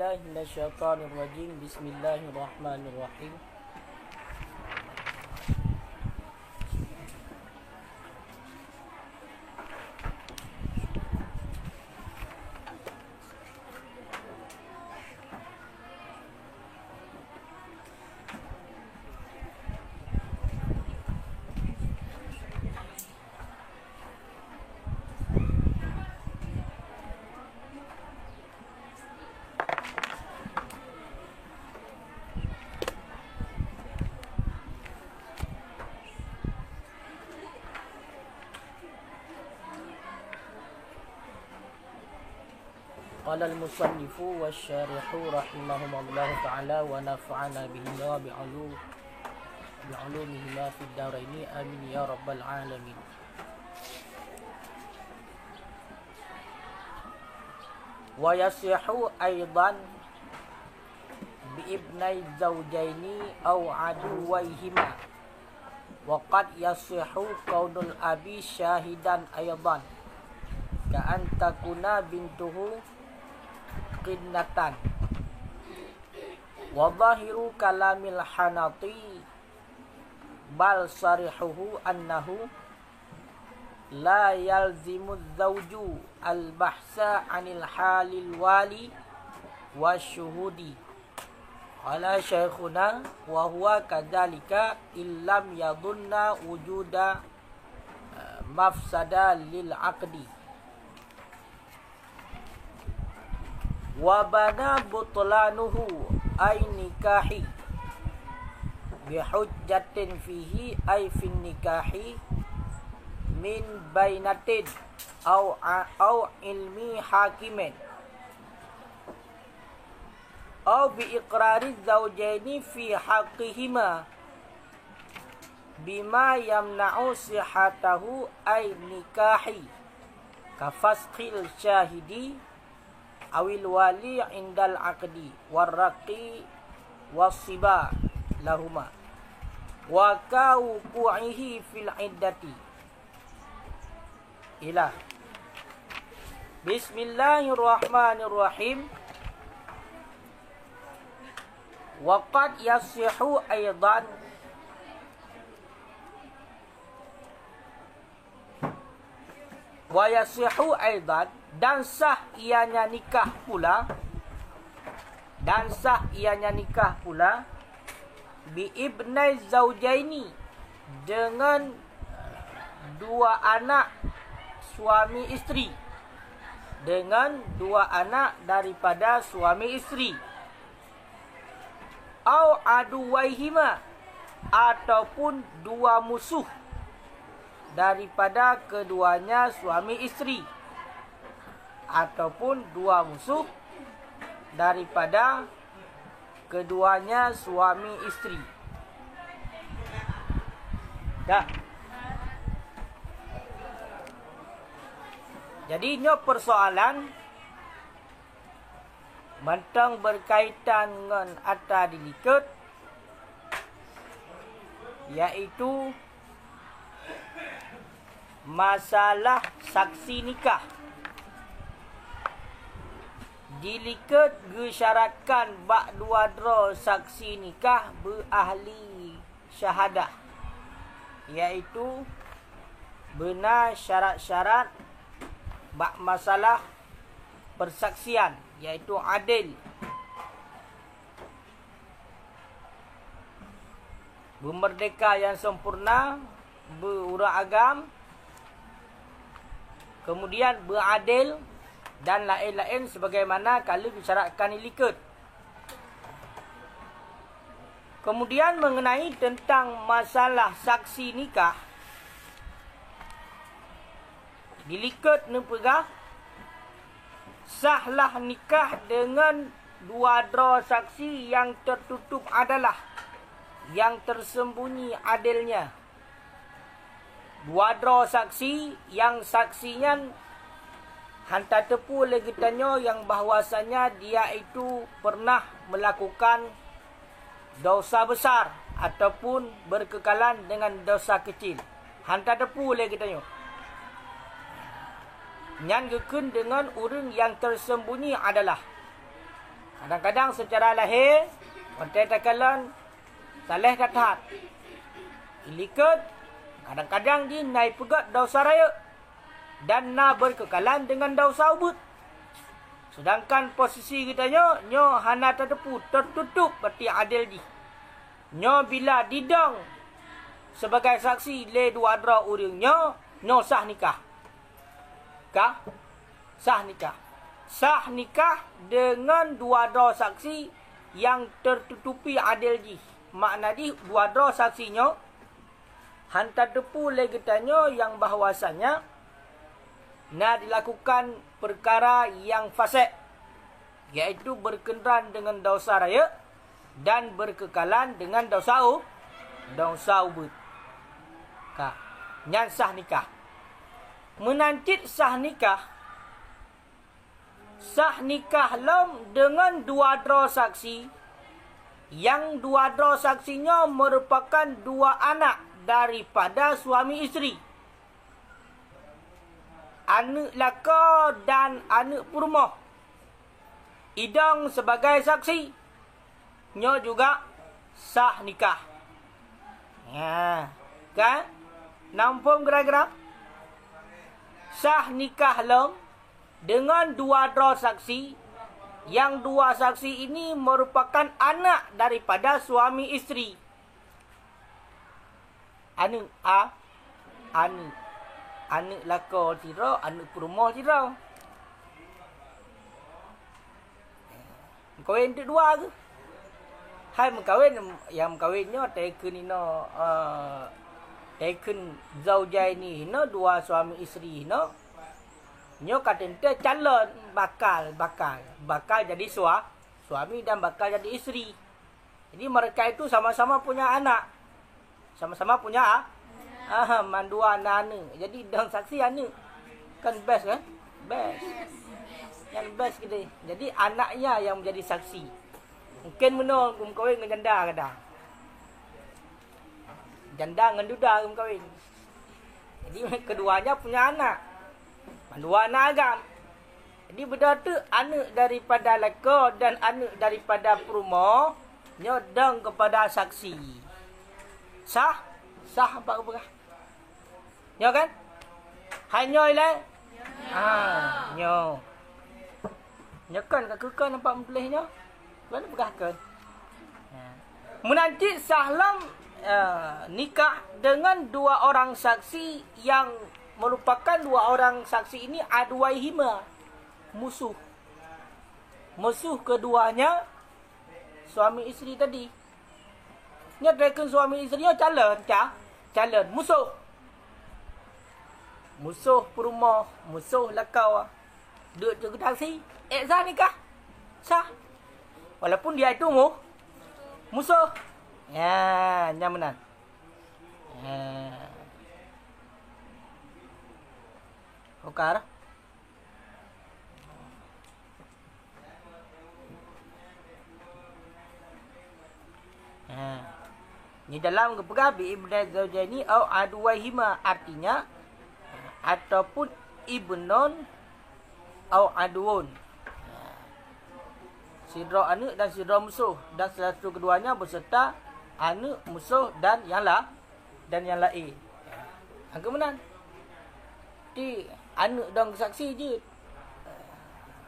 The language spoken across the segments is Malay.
billahi minasyaitonir rajim. Bismillahirrahmanirrahim. Qala al-musannifu wasyarihu rahimahumullahu ta'ala wa nafa'ana bihima bi'ulumihima fid daraini amin ya rabbal alamin. Wa yasihu aidan bi ibnai zawjaini aw aduwaihima wa qad yasihu kaunul abi syahidan aidan ka an takuna bintuhu qinnatan wa zahiru kalamil hanati bal sarihuhu annahu la yalzimu zawju al bahsa anil halil wali wasyuhudi ala syekhuna wa huwa kadzalika illam yadunna wujuda mafsada lil aqdi wa bana butlanuhu ay nikahi bihujjatin fihi ay fin nikahi min bainatin au ilmi hakimin au bi iqrari zawjaini fi haqqihima bima yamna'u sihatahu ay nikahi kafasqil syahidi awil wali indal aqdi warraqi wasiba lahuma wa kawu'ihi fil iddati ila. Bismillahirrahmanirrahim. Wa qad yasihu aidan wa yasihu aidan dan sah ianya nikah pula bi ibnai zaujaini dengan dua anak suami isteri, dengan dua anak daripada suami isteri, au aduwaihima ataupun dua musuh daripada keduanya suami isteri, ataupun dua musuh daripada keduanya suami isteri. Dah. Jadinya persoalan mentang berkaitan dengan atas dilikat, iaitu masalah saksi nikah. Dilikat gesyaratkan bak dua dra saksi nikah berahli syahadah, iaitu benar syarat-syarat bak masalah persaksian, iaitu adil, bermerdeka yang sempurna, berurang agam, kemudian beradil dan lain-lain sebagaimana kalau disyaratkan dilikat. Kemudian mengenai tentang masalah saksi nikah, dilikat nepegah sahlah nikah dengan dua dra saksi yang tertutup adalah yang tersembunyi adilnya. Dua dra saksi yang saksinya hantar tepu lagi tanya yang bahawasanya dia itu pernah melakukan dosa besar ataupun berkekalan dengan dosa kecil. Hantar tepu lagi tanya. Nyan gekun dengan orang yang tersembunyi adalah Kadang-kadang secara lahir wanita takalan saleh katat. Ilikut kadang-kadang di naik pegat dosa raya dan na berkekalan dengan dosa ubud. Sedangkan posisi kita nyo hana terdepu tertutup berarti adil di. Nyo bila didang sebagai saksi le dua dra uring nyo sah nikah. Sah nikah. Sah nikah dengan dua dra saksi yang tertutupi adil di. Makna di dua dra saksi nyo hantar depu le kita nyo yang bahawasanya na dilakukan perkara yang fasik, iaitu berkenderaan dengan dosa raya dan berkekalan dengan dosa ubud. Nyan sah nikah. Menancit sah nikah lom dengan dua dra saksi yang dua dra saksinya merupakan dua anak daripada suami isteri. Anak laka dan anak purmoh. Idang sebagai saksi. Nyo juga sah nikah. Ya, kan? Nampung gerak-gerak. Sah nikah lom dengan dua dra saksi. Yang dua saksi ini merupakan anak daripada suami isteri. Anak laka tira, anak perumah tira. Kahwin tu dua ke? Hai mengkahwin, yang mengkahwinnya taken ino taken zaujai ni ino dua suami isteri ino. Nyo kata calon bakal jadi suami dan bakal jadi isteri. Jadi mereka itu sama-sama punya anak. Sama-sama punya mandua anak. Jadi dang saksi anak. Kan best kan? Best. Yang best kita. Jadi anaknya yang menjadi saksi. Mungkin menol kum kahwin dengan janda kadang. Janda dengan duda kum kahwin. Jadi keduanya punya anak. Mandua anak agam. Jadi benda tu anak daripada laka dan anak daripada perumah nyodang kepada saksi. Sah apa-apa. Nyo kan? Hai nyo ile? Nyo. Nyo kan kekan nampak mentulih nyo. Mana begahkan? Menancit sahlam nikah dengan dua orang saksi yang merupakan dua orang saksi ini aduaihima, musuh. Musuh keduanya suami isteri tadi. Nya dragon suami isterinya calon musuh. Musuh perumah, musuh lakau. Duduk je saksi, sah nikah. Sah. Walaupun dia itu musuh. Ya, nyamanan. Okar. Ni dalam kepegabi ibnu zaujaini au aduwahima, artinya ataupun ibnun au aduun. Sidra anak dan sidra musuh, dan salah satu keduanya berserta anak, musuh dan yang lain. Angka menang. Di anak dang saksi je.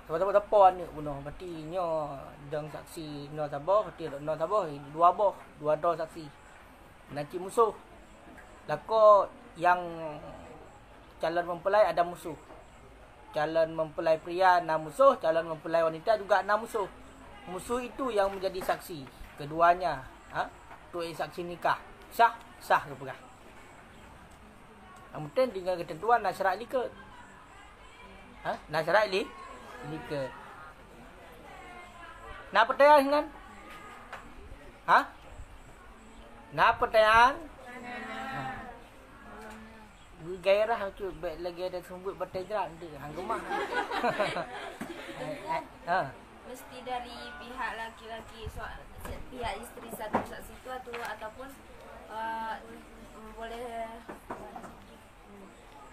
Siapa-siapa anak bunuh. Berarti nyo dang saksi no tabah, berarti no tabah dua boh, dua dra saksi. Nanti musuh. Lako yang calon mempelai ada musuh. Calon mempelai pria na musuh, calon mempelai wanita juga na musuh. Musuh itu yang menjadi saksi. Keduanya, tu saksi nikah. Sah ke pegah. Yang penting dengan ketentuan nasyarat likat. Nasyarat likat. Nak pertanyaan kan? Nak pertanyaan? Gairah tu baik lagi ada sembut bertejrak tu hang gemah. Mesti dari pihak laki-laki, pihak isteri satu saksi itu ataupun boleh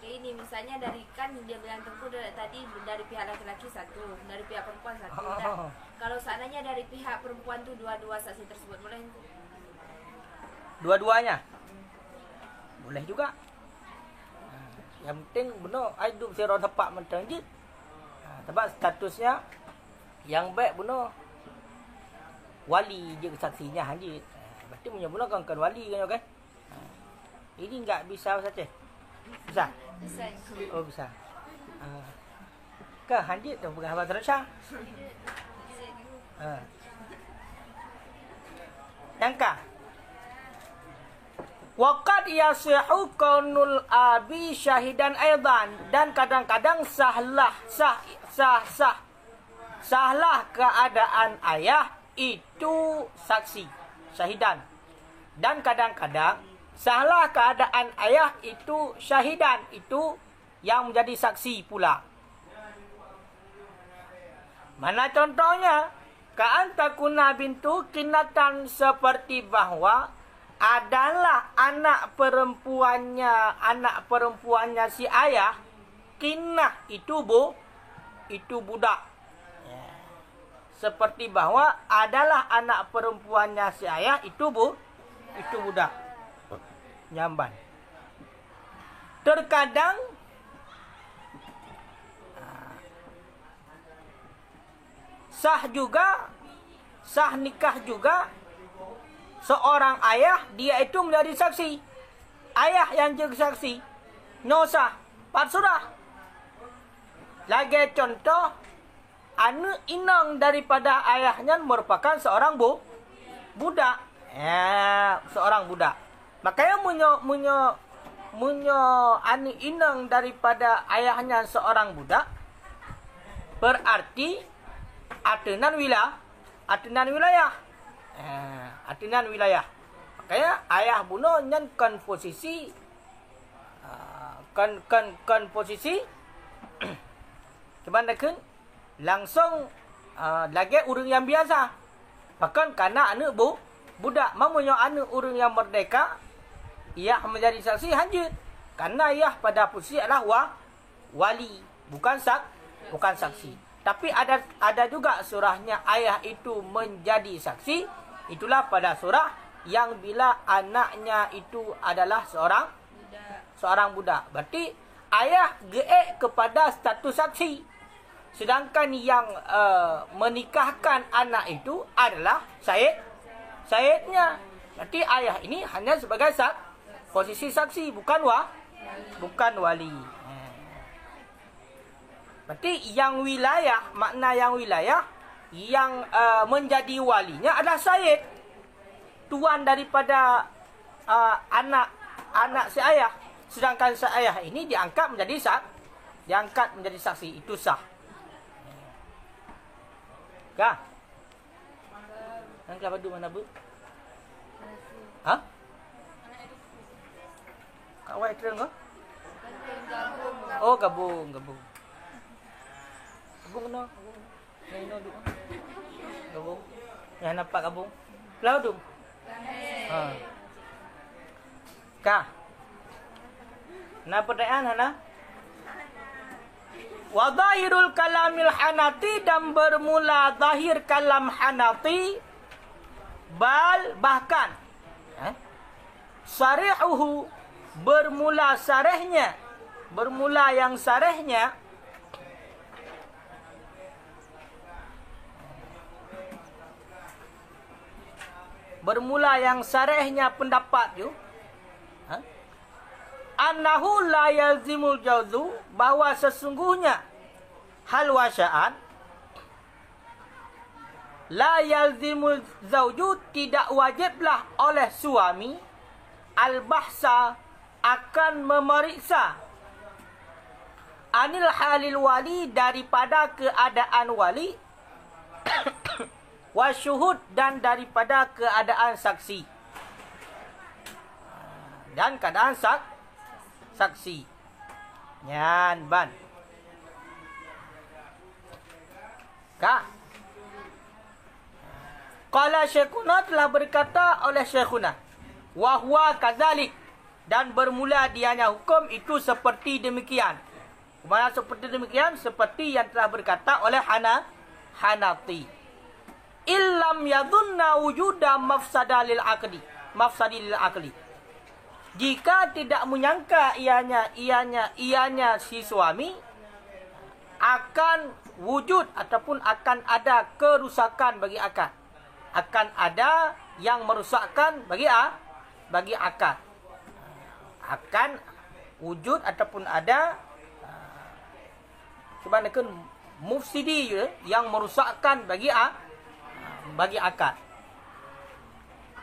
Kayak ini misalnya dari kan dia bilang Tengku tadi dari pihak laki-laki satu, dari pihak perempuan satu. Nah, kalau seandainya dari pihak perempuan tuh dua-dua saksi tersebut boleh? Dua-duanya boleh juga. Yang penting benar hidup sira tepat mentang je. Sebab statusnya yang baik benar wali je saksinya hanya. Berarti menyebutkan kan wali kan okey. Ini enggak bisa saja. Bisa? Bisa. Oh bisa. Ke hanya tu bukan apa terus ah. Yang ka waqad yasihu kaunul abi syahidan aidan, dan kadang-kadang sahlah keadaan ayah itu saksi syahidan, dan kadang-kadang sahlah keadaan ayah itu syahidan, itu yang menjadi saksi pula. Mana contohnya? Ka'an takuna bintu kinatan, seperti bahawa adalah anak perempuannya si ayah. Kinah itu budak. Seperti bahawa adalah anak perempuannya si ayah itu budak. Nyamban. Terkadang sah nikah juga seorang ayah dia itu menjadi saksi. Ayah yang jadi saksi. No sah. Parsurah. Lagi contoh, anak inang daripada ayahnya merupakan seorang budak. Seorang budak. Makanya munyo anak inang daripada ayahnya seorang budak, berarti atenan wilayah. Atenan wilayah. Makanya ayah bunuh kan posisi kan posisi kebandakan langsung lagi orang yang biasa. Bahkan karena anak budak, mamunya anak orang yang merdeka, ia menjadi saksi hanjut. Karena ia pada posisi adalah wali, bukan saksi. Tapi ada juga surahnya ayah itu menjadi saksi. Itulah pada surah yang bila anaknya itu adalah seorang budak. Berarti ayah geek kepada status saksi. Sedangkan yang menikahkan anak itu adalah sayyidnya. Berarti ayah ini hanya sebagai posisi saksi, bukan wali. Berarti yang wilayah, makna yang wilayah, yang menjadi walinya adalah sayyid. Tuan daripada anak si ayah. Sedangkan si ayah ini diangkat menjadi saksi. Itu sah. Kah? Angkat padu mana bu? Ha? Kak Wai terang ke? Oh, gabung. Gabung no. Ini dulu. Gabung. Yang nampak gabung. Lalu dong. Kah? Nah pertanyaan Hana? Wa zahirul kalamil Hanati, dan bermula zahir kalam Hanati, bahkan sarihuhu, bermula yang sarehnya pendapat tu, annahu la yalzimul jawzu, bahawa sesungguhnya hal wasya'an la yalzimul zawju, tidak wajiblah oleh suami al-bahsa, akan memeriksa anil halil wali, daripada keadaan wali wasyuhud, dan daripada keadaan saksi, dan keadaan saksi. Nyan ban. Kak. Qala Syekhuna, telah berkata oleh Syekhuna, wa huwa kadzalik, dan bermula dianya hukum itu seperti demikian. Mana seperti demikian? Seperti yang telah berkata oleh Hanafi. Illam yadhunna wujuda mafsadi lil aqli. Jika tidak menyangka ianya si suami akan wujud ataupun akan ada kerusakan bagi akad. Akan ada yang merusakkan bagi akad. Akan wujud ataupun ada sebenarnya mufsidi yang merusakkan bagi akad.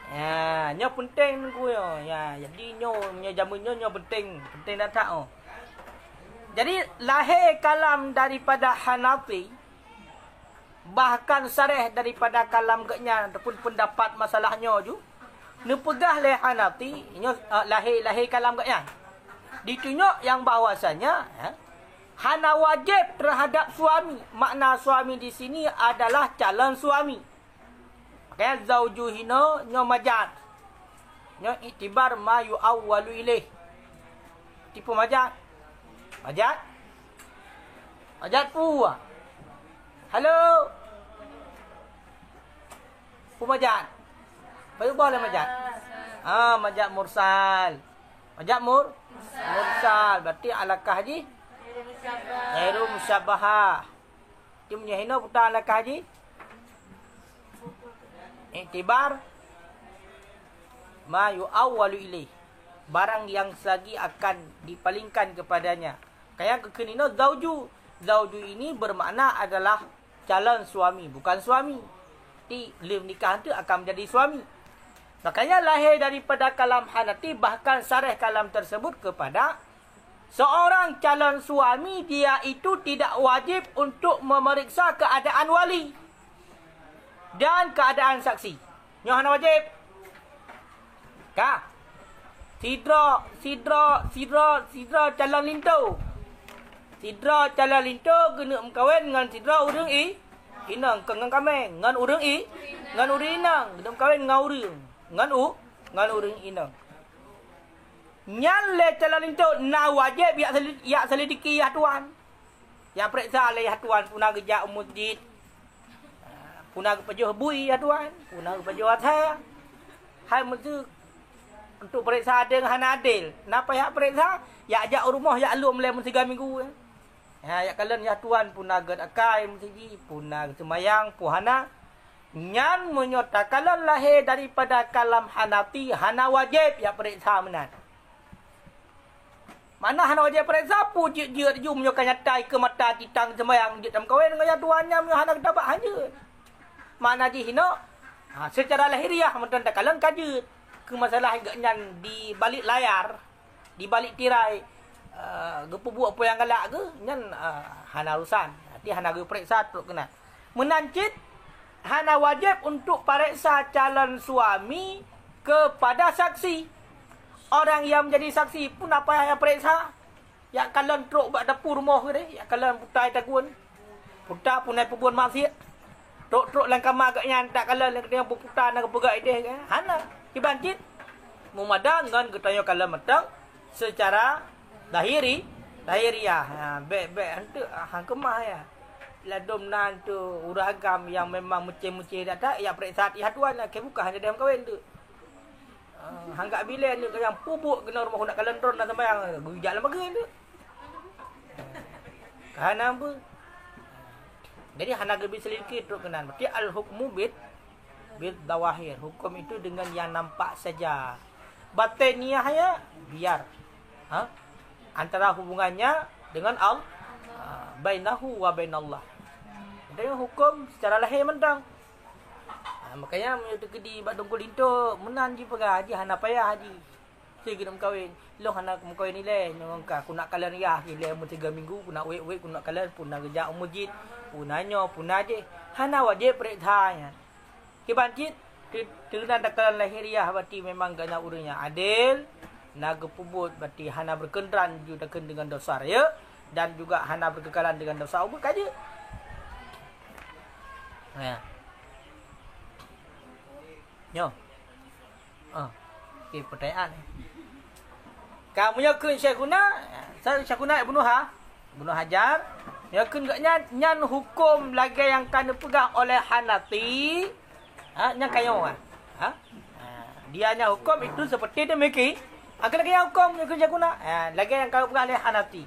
Ya, nyo penting ku yo. Ya, jadi nyo jamu nyo penting dah tak oh. Jadi lahir kalam daripada Hanafi, bahkan sareh daripada kalam geknya ataupun pendapat masalahnya ju, nepegah le Hanafi nyo lahir kalam geknya. Ditunjuk yang bahawasanya hana wajib terhadap suami. Makna suami di sini adalah calon suami. Makanya zaujuhina nyo majad. Nyo itibar ma yu'awwalu ilaih. Tipu majad. Majad puwa. Halo. Pu majad. Bayu boleh majad. Majad mursal. Majad mursal. Berarti alakah haji? Ghairu musyabahah. Dia punya hina putar alakah haji? Iktibar ma yu'awwalu ilaih. Barang yang selagi akan dipalingkan kepadanya. Kayak kekenina zauju. Zauju ini bermakna adalah calon suami, bukan suami. Di nikah itu akan menjadi suami. Makanya lahir daripada kalam Hanafi, bahkan sareh kalam tersebut kepada seorang calon suami, dia itu tidak wajib untuk memeriksa keadaan wali dan keadaan saksi. Nyohana wajib. Kah? Sidra calon lintu. Sidra calon lintu kena mengkawin dengan sidra urang inang kengan kami ngan urang ngan urang inang kena mengkawin dengan urang ngan urang inang. Nyan le calon lintu na wajib ya selidiki ya tuan. Ya periksa le ya tuan punah kerja masjid. Punah kepajuh bui ya tuan, punah kepajuh atas. Hai mesti untuk periksa ada dengan hana adil. Napa ya periksa? Ya ajak rumah ya alum le mun 3 minggu. Ya kalian ya tuan punah gad akai mesti punah semayang puhana. Nyan menyatakan lahir daripada kalam Hanafi, hana wajib ya periksa menan. Mana hana wajib periksa pu je menyokan nyatai ke mata titang semayang je dalam kawin dengan ya tuannya hana dapat hanya. Mana je hina? Secara lahiriah mentan takalan kajut ke masalah agaknya di balik layar, di balik tirai gepu buat apa yang galak ke nyan hana urusan. Nanti hana ge periksa tu kena. Menancit hana wajib untuk periksa calon suami kepada saksi. Orang yang menjadi saksi pun apa yang periksa? Ya kalian truk buat dapur rumah ke deh. Ya kalian putai tagun. Putar punai pebun maksiat. Truk lang kamar agaknya tak kalian yang kena putar nak pegai deh kan. Hana dibancit. Mumadang kan ketanya kalian metang secara lahiriah. Baik hantu hang kemah ya. Ladom nan tu uragam yang memang mucih-mucih tak ya periksa hati hatuan lah ke bukan hanya dalam kahwin tu. Hanggak bilen tu yang pupuk kena rumah nak kalendron dan sembahyang gujak lah bagai tu. Kerana apa? Jadi hana lebih sedikit tu kena. Berarti al-hukmu bil dawahir. Hukum itu dengan yang nampak saja. Batiniahnya biar. Antara hubungannya dengan Allah. Bainahu wa bainallah. Jadi hukum secara lahir mentang. Makanya menyutuki di badungkul itu menan ji pegah haji hana payah haji. Saya kena kawin. Lo hana kawin ni leh. Nyongka aku nak kalian ya le mu 3 minggu aku nak wek aku nak kalian pun nak kerja masjid. Punanyo punah je. Hana wajib periksa. Kibancit dengan takalan lahiriah berarti memang gana urangnya adil. Naga pubut berarti hana berkenderan juga dengan dosa ya. Dan juga hana berkekalan dengan dosa ubah kaja. Ya. Yo. Okay, pertanyaan. Kamu nyakun Syekhuna, saya Syekhuna bunuh Hajar. Nyakun gaknya nyan hukum lagi yang kena pegang oleh Hanafi. Nyan kayo dia nya hukum itu seperti demikian. Akan lagi yang hukum nyakun Syekhuna. Lagi yang kena pegang oleh Hanafi.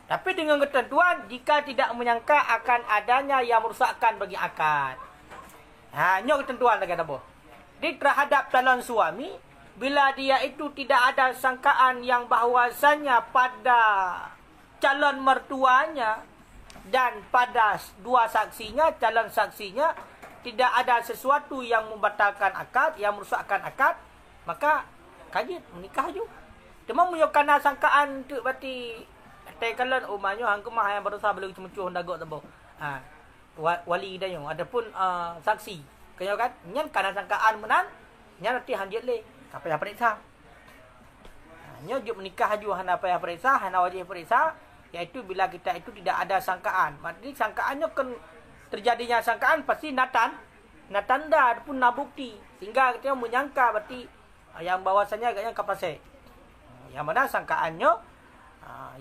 Tapi dengan ketentuan jika tidak menyangka akan adanya yang merosakkan bagi akad. Nyok ketentuan lagi apa? Di terhadap calon suami, bila dia itu tidak ada sangkaan yang bahawasanya pada calon mertuanya dan pada dua saksinya, calon saksinya tidak ada sesuatu yang membatalkan akad, yang merosakkan akad, maka kajit menikah je. Cuma menyokana sangkaan tu berarti kalon umanyo hang kemah yang berusaha belum cemucuh ndagok tabo. Wali dah yo. Adapun saksi. Kaya kan nyan kana sangkaan menan, nyan nanti hang le. Apa yang periksa? Nyo juk menikah ju hana apa yang periksa, hana wajib periksa, iaitu bila kita itu tidak ada sangkaan. Maksudnya sangkaannya kan terjadinya sangkaan pasti natanda pun na bukti. Sehingga kita menyangka berarti yang bahwasanya agaknya kapase. Yang mana sangkaannya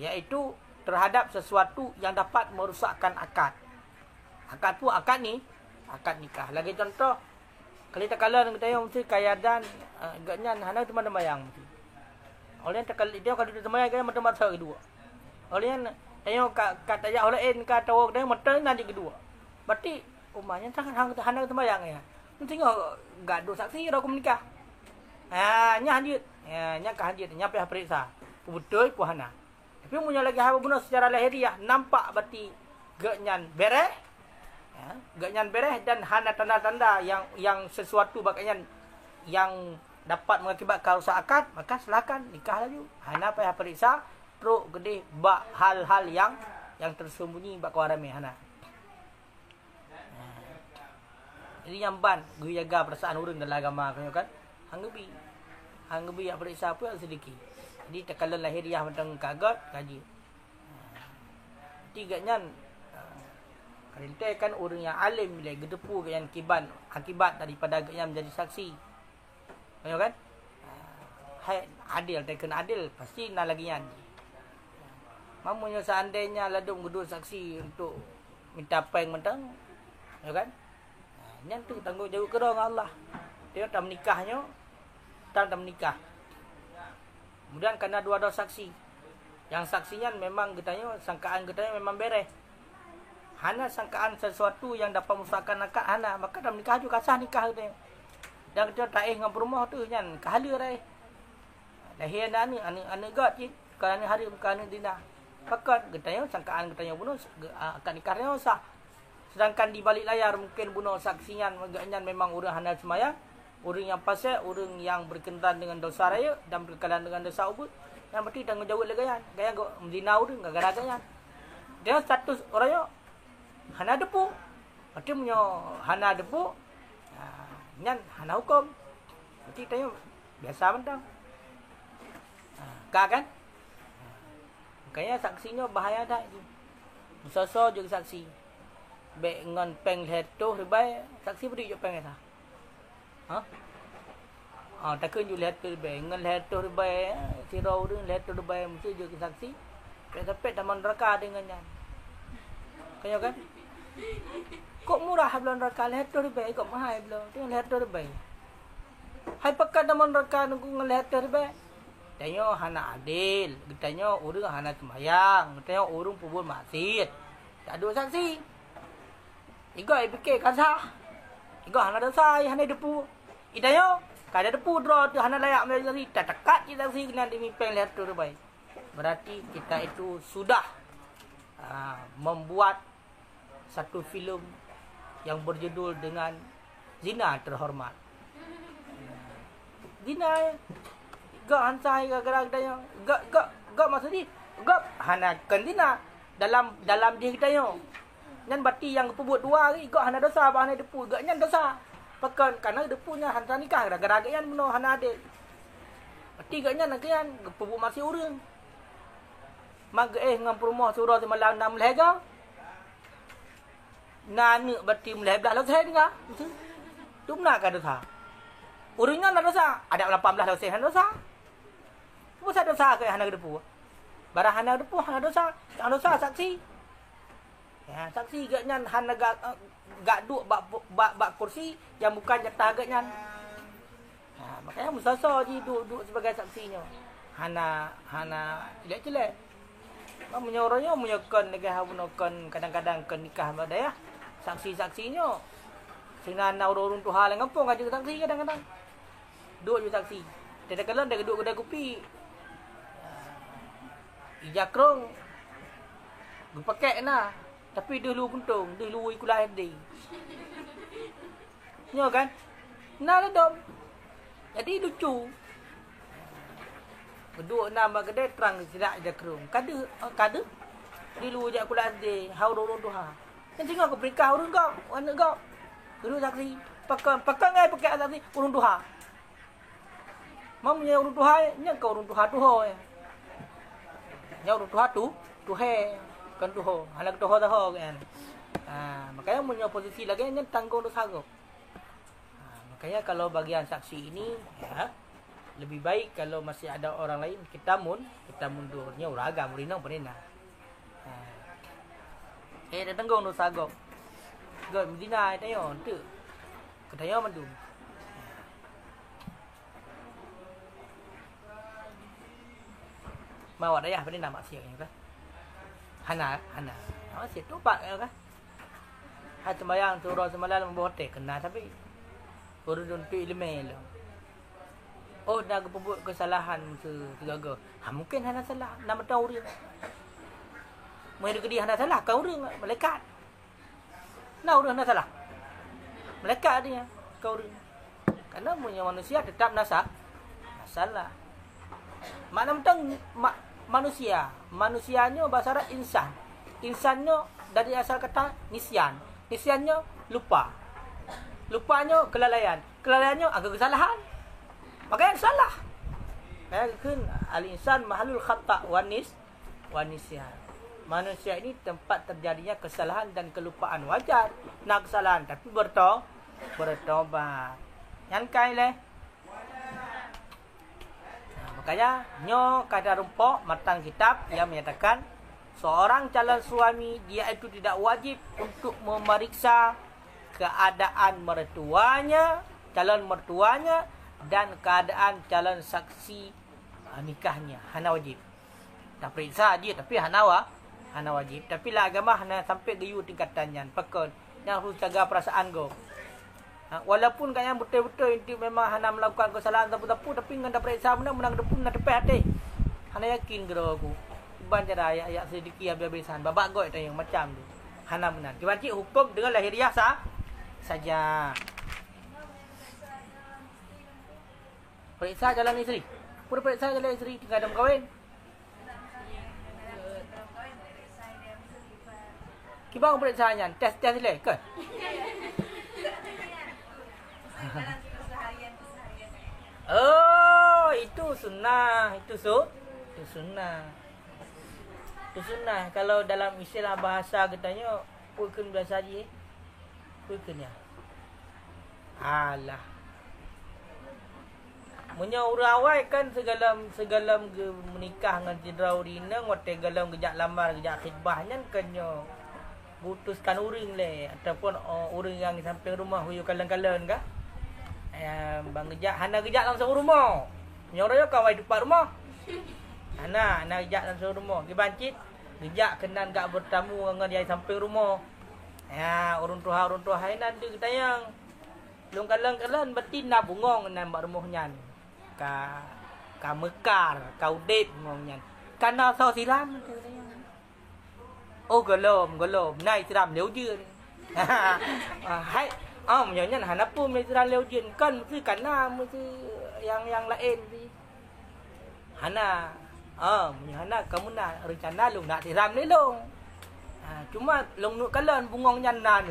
iaitu terhadap sesuatu yang dapat merosakkan akad. Akad pun akad nikah. Lagi contoh, kalau kita kalah dengan kita mesti kaya dan agaknya hana teman-teman yang mesti. Oleh dia kalau dia teman yang macam mata kedua. Oleh yang kata ya oleh kata orang dia mata nanti kedua. Berarti umumnya sangat hana teman yang ya. Mesti gaduh saksi dah menikah. Nya hanjit. Nya kahanjit, nya pihak periksa. Betul puhana. Tapi punya lagi haba bunuh secara lahiriah nampak berarti gaknyan bereh. Gaknyan bereh dan hana tanda-tanda yang sesuatu bagaian yang dapat mengakibatkan rusak akad, maka silakan nikah lagi. Hana payah periksa teruk gede bak hal-hal yang tersembunyi bak kawarame hana. Ini yang ban gue jaga perasaan orang dalam agama kan. Hanggebi yang periksa apa yang sedikit. Jadi tekalan lahiriah macam kagat kaji. Tiganya Karentai kan orang yang alim bila gedepu yang akibat daripada yang menjadi saksi. Tahu kan? Hai adil, tekan adil pasti nak lagi yan. Mamunya seandainya ladung gedung saksi untuk minta peng mentang. Tahu kan? Yang tu tanggungjawab kerong Allah. Dia tak menikahnya, tak menikah. Kemudian kerana dua saksi. Yang saksinya memang katanya sangkaan katanya memang beres. Hana sangkaan sesuatu yang dapat merosakkan akad hana, maka dalam nikah juga sah nikah katanya. Dan kita taih dengan perumah tu nyan kahala rai. Lahir anak gat je kerana hari kerana dina. Pakat katanya sangkaan katanya bunuh akad nikahnya sah. Sedangkan di balik layar mungkin bunuh saksinya agaknya memang orang hana semayang, orang yang pasal, orang yang berkenaan dengan dosa raya dan berkenaan dengan dosa ubud. Yang berarti tanggungjawab legayan. Gaya mendina orang gara-gara dia status orangnya hana depu. Berarti punya hana depu. Nyan hana hukum. Berarti tanya biasa mentang. Kan? Makanya saksinya bahaya dah itu. Musoso juga saksi. Baik ngan peng leto ribai saksi beri je peng esa. Takkan ju leto ribai ngan leto ribai sirau dengan leto ribai mesti juga saksi. Sampai taman neraka dengannya. Kaya kan? Kok murah belum neraka leto ribai kok mahal belum. Dengan leto ribai. Hai pekat taman neraka nunggu ngan leto ribai. Tanya hana adil, tanya orang hana sembahyang, tanya orang pubul maksiat. Tak ada saksi. Iga fikir kan sah. Iga hana dosa, hana depu. Idanya kada depu draw tu hana layak menjadi tak tekat kita saksi kena dimimpin lihat tu baik. Berarti kita itu sudah membuat satu filem yang berjudul dengan Zina Terhormat. Zina gak hansai gara-gara yang gak maksud ni gak hana kantina dalam diri kita yo nyan berarti yang pebut dua hari gak hana dosa bah hana depu gak nyan dosa pakan karena depunya hantar nikah gara-gara yan meno hana adil berarti gak nyan nakian pebut masih urang mag ngam rumah surau di malang nam lega nanu berarti mulai belah dosa dengar tu nak ka dosa urangnya nak dosa ada 18 dosa hana dosa. Masa dosa ke hana depu. Barang hana depu hana dosa saksi. Ya, saksi gaknya hana gak duk bak kursi yang bukan jatah gaknya. Makanya musasa je duduk sebagai saksinya. Hana jelek-jelek. Menyorongnya menyokan negara habunokan kadang-kadang ke nikah pada ya. Saksi-saksinya. Sehingga orang Tuhan yang kampung ada saksi kadang-kadang. Duduk je saksi. Dia kalau dia duduk kedai kopi. Ijakrong. Gue pakai nah. Tapi dia lu buntung, dia lu ikulah dia. Nyo kan? Nah dom. Jadi lucu. Kedua nama kedai terang tidak Ijakrong. Kada. Dia lu je ikulah dia. Hau orang Tuhan. Kan tengok ke perikah orang kau, anak kau. Dulu saksi, pakai ngai pakai saksi urun Tuhan. Mamnya urun Tuhan, nya kau urun Tuhan tuho ya. Nya urun Tuhan tuhe, kan tuho. Halak tuho kan. Makanya punya posisi lagi nya tanggung dosa go. Makanya kalau bagian saksi ini ya lebih baik kalau masih ada orang lain kita mundurnya uraga murinang penina. Dia tanggung dosa go. Gak Medina tayo tu. Katayo mandu. Mawat ayah pada nama siap ni kan. Hana. Siap tu pak kan. Hai sembayang turun semalam membotek kena tapi urun tu ilmu lo. Oh dah berbuat kesalahan segaga. Mungkin hana salah nama tahu dia. Mereka dia hana salah kau orang malaikat. Nah, orang nak salah. Malaikat dia. Kau orang. Karena punya manusia tetap salah. Makna tentang manusia. Manusianya bahasa Arab insan. Insannya dari asal kata nisyan. Nisyannya lupa. Lupanya kelalaian. Kelalaiannya agak kesalahan. Makanya salah. Kan al-insan mahalul khata' wa nisyan. Manusia ini tempat terjadinya kesalahan dan kelupaan wajar. Nak kesalahan tapi bertobat. Yang kai leh. Makanya nyo kata rumpok matang kitab yang menyatakan seorang calon suami dia itu tidak wajib untuk memeriksa keadaan mertuanya, calon mertuanya dan keadaan calon saksi nikahnya. Hana wajib. Tak periksa dia tapi hana wajib. Tapi lah agama hana sampai geyu tingkatannya. Pakon yang harus jaga perasaan go. Walaupun kan yang betul-betul itu memang hana melakukan kesalahan tapu-tapu tapi nganda periksa menang depan nak depan hati. Hana yakin gero aku. Ban cara ayat sedikit habis-habisan. Babak goy yang macam tu. Hana benar. Diwajib hukum dengan lahiriah saja. Periksa jalan isteri. Pura periksa jalan isteri tinggal dalam kahwin. Kibang periksanya, tes nilai ke? Oh, itu sunnah, itu sunnah. Itu sunnah. Kalau dalam istilah bahasa katanya, pukul biasa je. Pukulnya. Alah. Munya urawai kan segala menikah dengan cedera urinang, wate galam gejak lamar, gejak khidbahnya kanyo. Putuskan uring le ataupun uring yang di samping rumah huyu kalan-kalan kah? Bang gejak hana gejak dalam sebuah rumah. Nyoraya kawai depan rumah. Hana gejak dalam sebuah rumah. Ki bancit gejak kenan gak bertamu dengan dia samping rumah. Urun tuha nan dia tayang. Long kalan-kalan betina bungong nan bak rumahnya. Ka mekar, kau dep ngongnya. Kana so siram tu tayang. Oh gelom nai siram leu je. Hai menyonya hana pun nai siram leu je kan mesti kana mesti yang lain si. Hana hana kamu nak rencana lu nak siram ni long. Cuma long nuk kalan bungong nyan lah.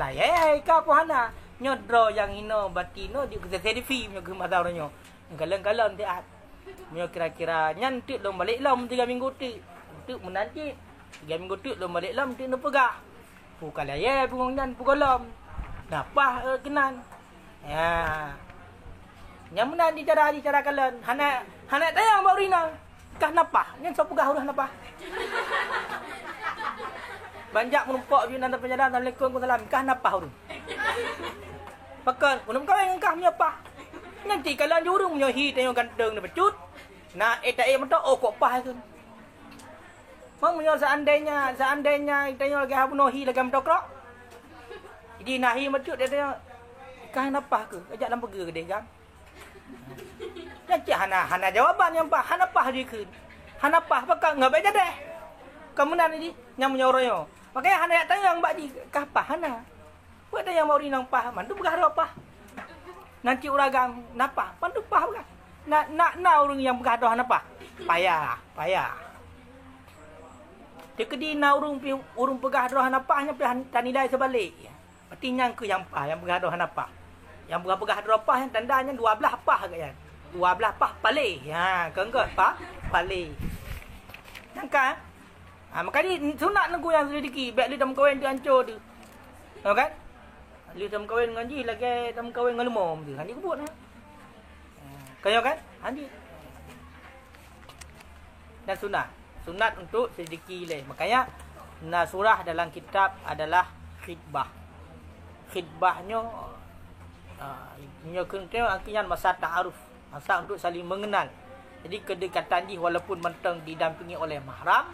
Ka apa hana nyodro yang hino batino di selfie nyo ke mata orangnya. Kalan-kalan tiat. Nyo kira-kira nyantik long balik long 3 minggu tu menanti. 3 minggu tu lom balik lam tu nak pegah. Pukal ayah bungong nyan pukul lam. Napah kenan. Ya. Yang menanti cara kalan. Hana tayang bau rina. Kah napah. Nyan so pegah urang napah. Banyak menumpuk di nanti penjara Assalamualaikum salam. Kah napah urang. Pakan, unum kawin kah menyapah. Nanti kalau jurung menyohi tengok ganteng ni pecut. Nah, tak mentok kok pah tu. Mang menyo seandainya tengok lagi habunohi lagi mentok. Jadi nahi mecut dia tengok. Kah napah ke? Ajak dalam pergi ke dia kan. Nanti hana jawaban yang pak, hana pah dia ke. Hana pah pakai ngabai jadi. Kemudian ini yang menyorongnya. Makanya hana nak tanya mbak di kah pah hana. Buat ada yang mau rinang pah, mantu bergarap pah. Nanti uragang napa, mantu pah bukan. Nak orang yang bergaduh napa? Payah. Dia kedi na urung bergaduh napa hanya tanidai sebalik. Berarti yang ke yang pah yang bergaduh napa. Yang bergaduh pah yang tandanya 12 pah kan. 12 pah palih. Ha, kenggot pah palih. Nangka. Ha, makanya sunat nunggu yang sedikit, biar dia dalam kawin dia hancur tu. Tahu kan? Dia dalam kawin dengan ji lagi dalam kawin dengan lemom tu. Handi kebut nah. Kaya kan? Handi. Dan sunat untuk sedikit leh. Makanya surah dalam kitab adalah khidbah. Khidbahnya tengok angkian masa ta'aruf, masa untuk saling mengenal. Jadi kedekatan ni walaupun mentang didampingi oleh mahram,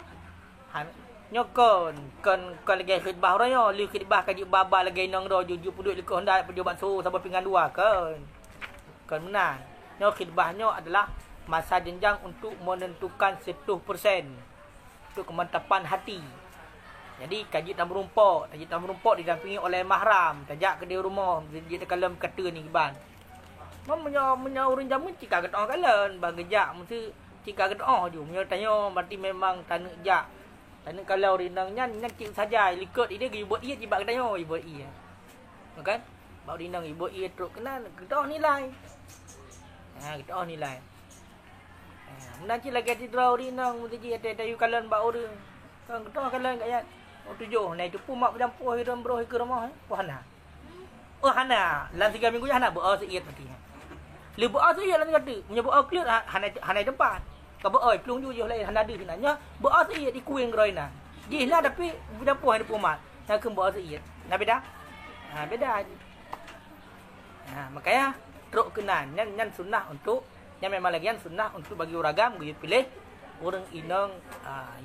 nyokon kan lagi khidbah orang li khidbah kaji baba lagi nang ro juju puduk lekah hendak pejabat suruh sampai pinggan dua kan menang. Nyo khidbahnya adalah masa jenjang untuk menentukan 100% untuk kemantapan hati. Jadi kaji tam rumpok didampingi oleh mahram, tajak ke dia rumah, dia kalam kata ni ban. Menya urang jamu cika ke doa kalen, bagejak mesti cika ke doa ju. Menya tanya berarti memang tanah jak. Tanah kalau rinang nyan cik saja likut dia buat ia jibak tanya buat ia. Kan? Bau rinang buat ia teruk kenal ke doa nilai. Ha, ke doa nilai. Menanci lagi tidra rinang mesti ada yu kalen bau urang. Kan ke doa kalen kat tujuh, naik tu pun mak bercampur hidup beroh ke rumah. Hana. Oh hana, dalam 3 minggu hana berah seiat nanti. Le berah seiat nanti kata, punya berah clear hana tempat. Ka berah pelung ju lain hana ada sebenarnya. Berah seiat di kuing roina. Di hana tapi bercampur hidup mak. Nak ke berah seiat. Nah beda. Ha beda. Ha makanya teruk kenan nyan sunnah untuk yang memang lagi sunnah untuk bagi uragam gue pilih orang inang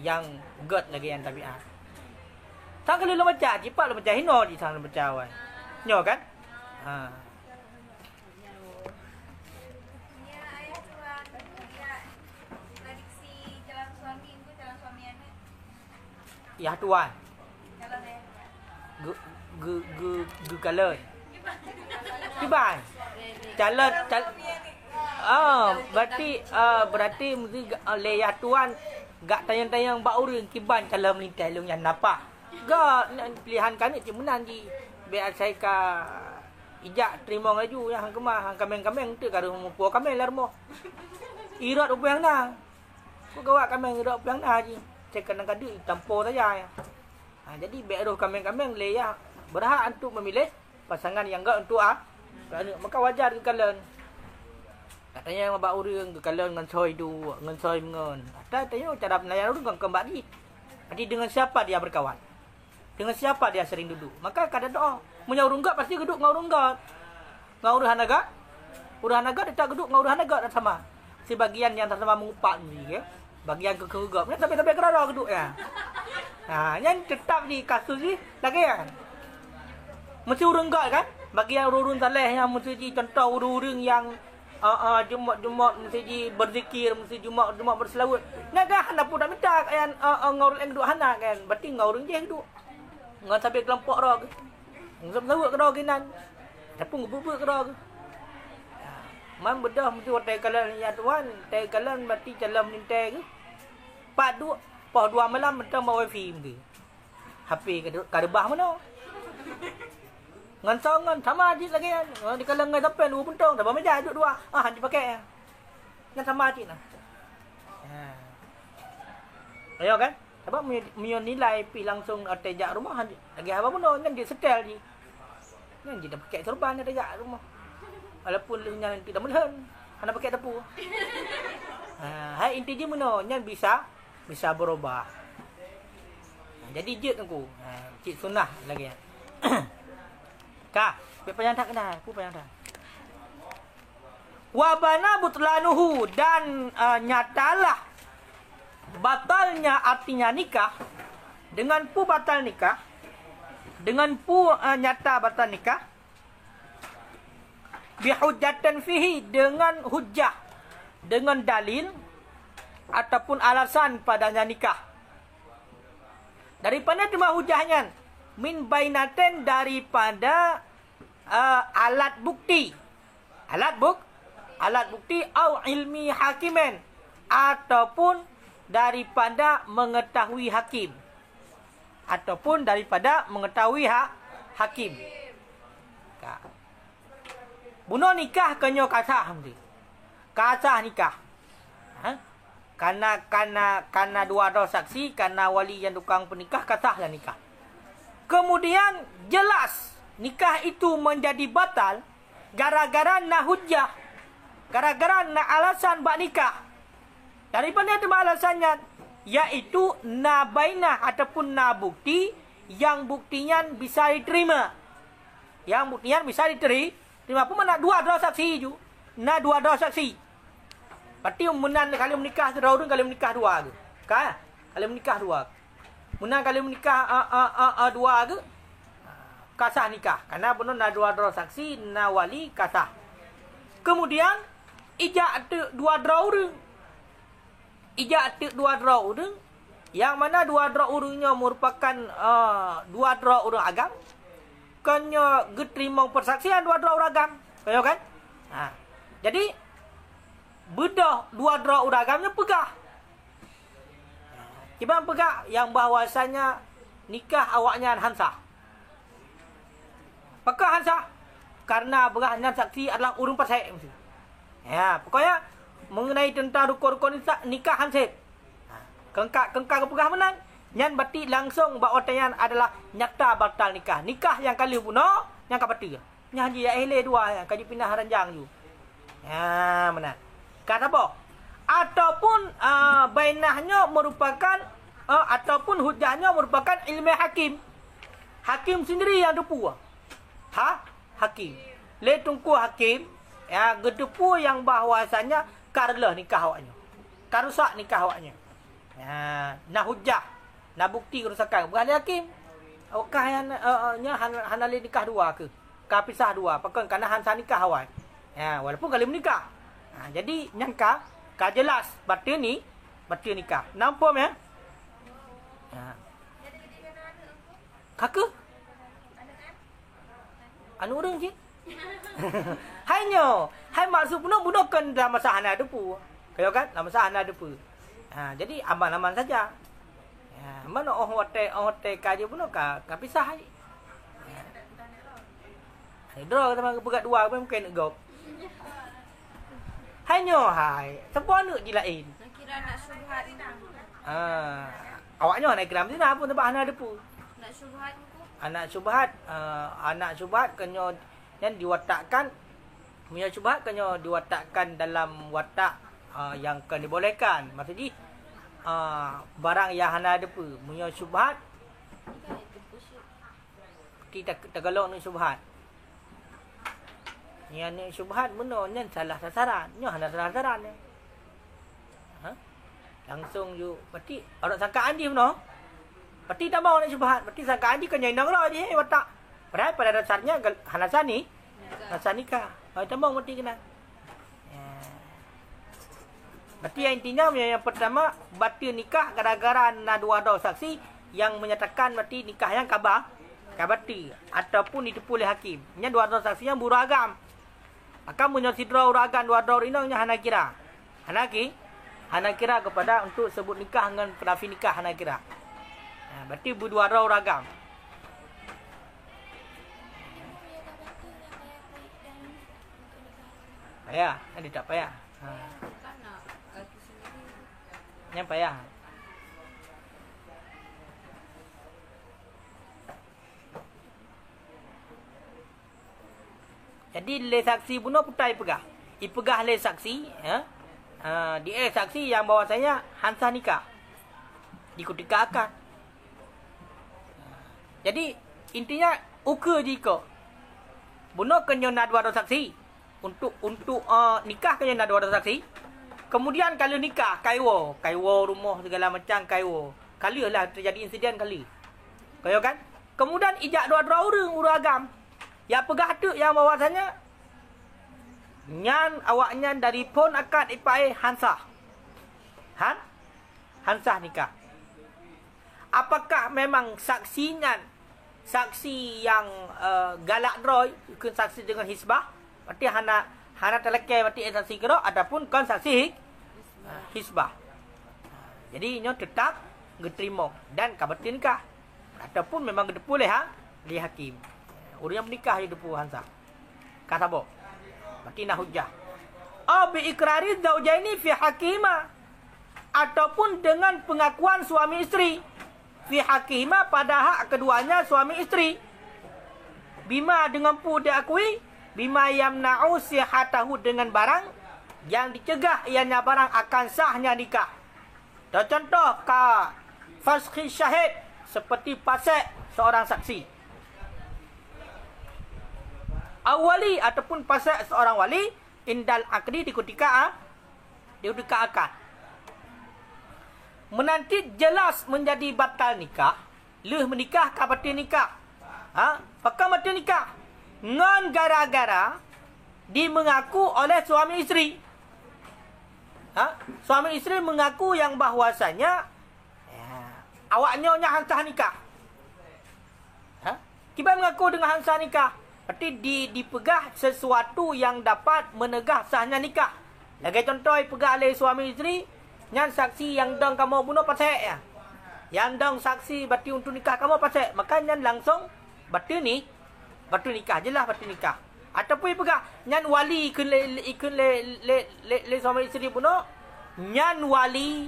yang god lagi yang tabiat. Tak kalau lo baca, cepat lo baca hino di sana baca awal. Nyo kan? Ha. Ya ayah tuan, ya prediksi calon suami itu calon suami anak. Ya tuan. Calon ayah. Gu kalon. Kiban. Calon. Berarti mesti le ya tuan gak tayang-tayang bak urang kiban calon melintai lu yang napa. Gak pilihan kan ni cimunan ji. Biar saya ka ijak terima laju yang kemah hang kameng-kameng tu karo mupo kameng lah rumah. Irat upang na. Ko gawak kameng irat upang na ji. Saya kena kadu tampor saja ya. Ha, jadi biar roh kameng-kameng le ya berhak untuk memilih pasangan yang gak untuk maka wajar ke kalian. Katanya mabak urang ke kalian ngan soi du, ngan soi ngan. Tanya cara penilaian urang kembak ni. Jadi dengan siapa dia berkawan? Dengan siapa dia sering duduk? Maka kada doa. Punya urang gak pasti duduk ngau urang gak. Ngau urang hanaga. Urang hanaga dia tak duduk ngau urang hanaga dah sama. Sebagian yang sama mengupak ni ya. Bagian ke-ke-gap. Ni sampai kerana duduk ya. Ha, yang tetap di kasus ni lagi kan. Mesti urang gak kan? Bagi yang urang saleh yang mesti contoh urang yang Jumat mesti berzikir, mesti Jumat berselawat. Nak dah hana pun tak minta kan ngau urang duduk hana kan. Berarti ngau urang je duduk. Ngan sampai kelompok dah ke. Ngam sawak ke dah kinan. Tapi ngubuk ke dah ke. Man bedah mesti watai kalan ya tuan, tai kalan berarti jalan melintai ke. Pak 2 malam mentang bawa wifi mesti. HP ka debah mana? Ngan sangan sama ajit lagi kan. Di kalang ngai sampai 2 puntong, dah meja duduk 2. Hang dipakai. Ngan sama ajit nah. Ayo kan? Sebab punya nilai pi langsung atejak rumah lagi apa pun kan dia setel je. Kan dia dah pakai serban atejak rumah. Walaupun lenyang tidak melihat, hanya pakai tepu. Hai inti je mana nyan bisa berubah. Jadi je tengku. Cik sunnah lagi ya. Ka, panjang tak kena, aku panjang tak. Wa bana butlanuhu dan nyatalah batalnya artinya nikah dengan pu batal nikah dengan pu nyata batal nikah bihujjatan fihi dengan hujjah dengan dalil ataupun alasan padanya nikah daripada cuma hujahnya min bainaten daripada alat bukti au ilmi hakimen ataupun daripada mengetahui hakim hakim. Bunuh nikah kenyo kasah nikah. Karena dua saksi, karena wali yang tukang penikah kasahlah nikah. Kemudian jelas nikah itu menjadi batal gara-gara na hujjah, gara-gara na alasan bak nikah. Daripada itu alasannya yaitu na bainah ataupun na bukti yang buktinya bisa diterima. Yang buktinya bisa diterima pun nak dua saksi ju. Na dua saksi. Berarti menan kali menikah orang kali menikah dua ke? Kan? Kali menikah dua. Menan kali menikah dua ke? Kasah nikah. Karena benar na dua saksi, na wali kasah. Kemudian ijak dua orang. Yang mana dua orangnya merupakan dua orang agam. Kanya geterima persaksian dua orang agam. Kaya kan? Jadi bedah dua orang agamnya pegah. Cuma pegah yang bahawasanya nikah awaknya hansah. Pekah hansah karena berahnya saksi adalah urung pasai. Ya, pokoknya mengenai tentang rukun-rukun nikah hansah. Kengkak kepegah menang. Nyan berarti langsung bahawa tayan adalah nyata batal nikah. Nikah yang kali bunuh, yang kapati. Nyan haji ya ehle dua yang kaji pindah ranjang ju. Ya, menang. Kata apa? Ataupun bainahnya merupakan ataupun hujahnya merupakan ilmu hakim. Hakim sendiri yang depu. Hakim. Le tungku hakim ya gedepu yang bahawasanya karlah nikah awaknya. Karusak nikah awaknya. Ya, nah hujah, nah bukti kerusakan bukan hakim. Okah yang hanali nikah dua ke? Ka pisah dua, pakai karena hansa nikah awak. Ya, walaupun kali menikah. Jadi nyangka ka jelas batal nikah. Nampak ya? Kakak? Anu orang je. Hai maksud bunuhkan dalam masa hana depu. Kaya kan? Dalam masa hana depu. Jadi aman-aman saja. Mana orang hotel kaji bunuh ka pisah hai. Draw kita pegat dua mungkin gop. Hai. Seponu je lain. Kira nak syubhat ni. Awaknya nak kira mesti apa tempat hana depu. Nak syubhat ni. Anak syubhat kena yang diwatakkan punya syubhat kena diwatakkan dalam watak yang akan dibolehkan. Maksudnya barang yang hana depu punya syubhat kita tergalak ni syubhat. Yang ni syubhat benar nyan salah sasaran. Nyo hana salah sasaran ni. Langsung you berarti orang sangkaan dia benar. Berarti tak mau nak syubhat. Berarti sangkaan dia kena inang lah je watak. Padahal pada dasarnya hanasan ni hanasan nikah. Tak mau berarti kena. Berarti yang intinya yang pertama batal nikah gara-gara na dua saksi yang menyatakan berarti nikah yang kabati ataupun ditipu oleh hakim. Nya dua saksi yang beragam. Akan menyasidra uragam dua inang nya hana kira. Hana kira kepada untuk sebut nikah dengan kenafi nikah hana kira. Berarti berdua uragam. Payah, ada tak payah? Yang payah. Jadi le saksi bunuh putai pegah. Ipegah le saksi, ya. dia saksi yang bahwasanya hansah nikah diketika akad. Jadi intinya ukur jika bunuh kena nak dua orang saksi untuk nikah kena nak dua orang saksi. Kemudian kalau nikah kaiwa rumah segala macam kaiwa. Kalilah terjadi insiden kali. Kaya kan? Kemudian ijak dua-dua orang agam. Ya pegah tu yang bahwasanya nyan awaknya dari pon akad ipai hansah. Hansah nikah. Apakah memang saksinya saksi yang galak droy ke saksi dengan hisbah? Berarti hana terlekai berarti saksi kero ataupun kan saksi hisbah. Jadi nyo tetap diterima dan kabar nikah ataupun memang boleh di hakim. Orang yang menikah dia depu hansah. Kata bo. Berarti nak hujah. Bi ikrari zaujaini fi hakima ataupun dengan pengakuan suami isteri fi hakima pada hak keduanya suami isteri. Bima dengan pu diakui bima yamna'u sihatahu dengan barang yang dicegah ianya barang akan sahnya nikah. Contoh ka fasqi syahid seperti pasal seorang saksi. Awali ataupun pasal seorang wali indal akdi di ketika akad. Menanti jelas menjadi batal nikah, leh menikah ka batal nikah. Pakam batal nikah. Ngan gara-gara dimengaku oleh suami isteri. Suami isteri mengaku yang bahwasanya awaknya hansah nikah. Kibai mengaku dengan hansah nikah. Berarti dipegah sesuatu yang dapat menegah sahnya nikah. Lagi contoh pegah oleh suami isteri, nyan saksi yang dong kamu bunuh pasal ya. Yang dong saksi berarti untuk nikah kamu pasal, maka nyan langsung berarti nikah jelah berarti nikah. Ataupun pegah nyan wali ikun le suami isteri bunuh, nyan wali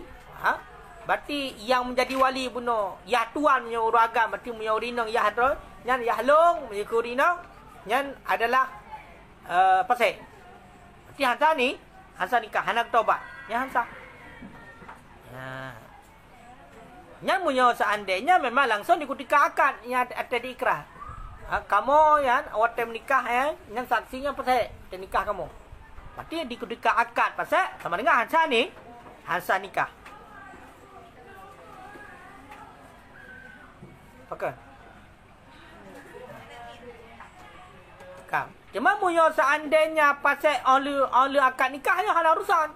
berarti yang menjadi wali bunuh ya tuan punya urang agam berarti punya urinang ya hadro nyan ya long punya urinang nyan adalah pasal. Berarti hansah nikah, hanak taubat. Nyan hansah. Nyan punya seandainya memang langsung diketika akad yang ada di ikrah. Kamu yang awak menikah nyan saksinya pasal nikah kamu. Berarti diketika akad pasal sama dengan hansah nikah. Pakai. Cuma punya seandainya pasal oleh akad nikahnya hal urusan.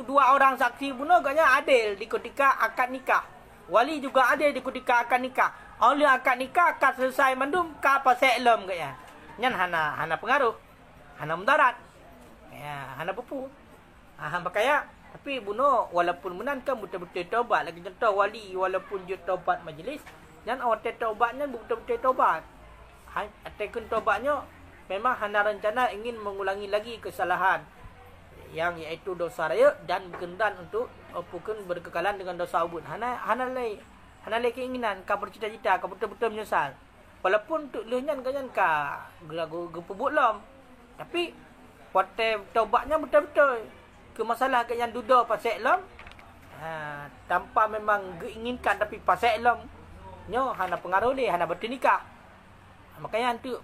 Dua orang saksi bunuh agaknya adil di ketika akad nikah. Wali juga adil di ketika akad nikah. Oleh akad nikah akad selesai mandum ka pasal lem agaknya. Nyan hana pengaruh. Hana mudarat. Ya, hana pupu. Makanya tapi bunuh walaupun menankan betul-betul taubat lagi contoh wali walaupun dia taubat majlis nyan awak taubatnya betul-betul taubat. Atekun taubatnya memang hana rencana ingin mengulangi lagi kesalahan yang iaitu dosa raya dan berkendan untuk bukan berkekalan dengan dosa ubud. Hana lay keinginan ka bercita-cita ka betul-betul menyesal. Walaupun tu lehnyan kanyan ka gepubuk lom. Tapi wate taubatnya betul-betul ke masalah ke yang duda pasal lom. Tanpa memang keinginkan tapi pasal lom nyo hana pengaruh dia hana bernikah. Makanya tu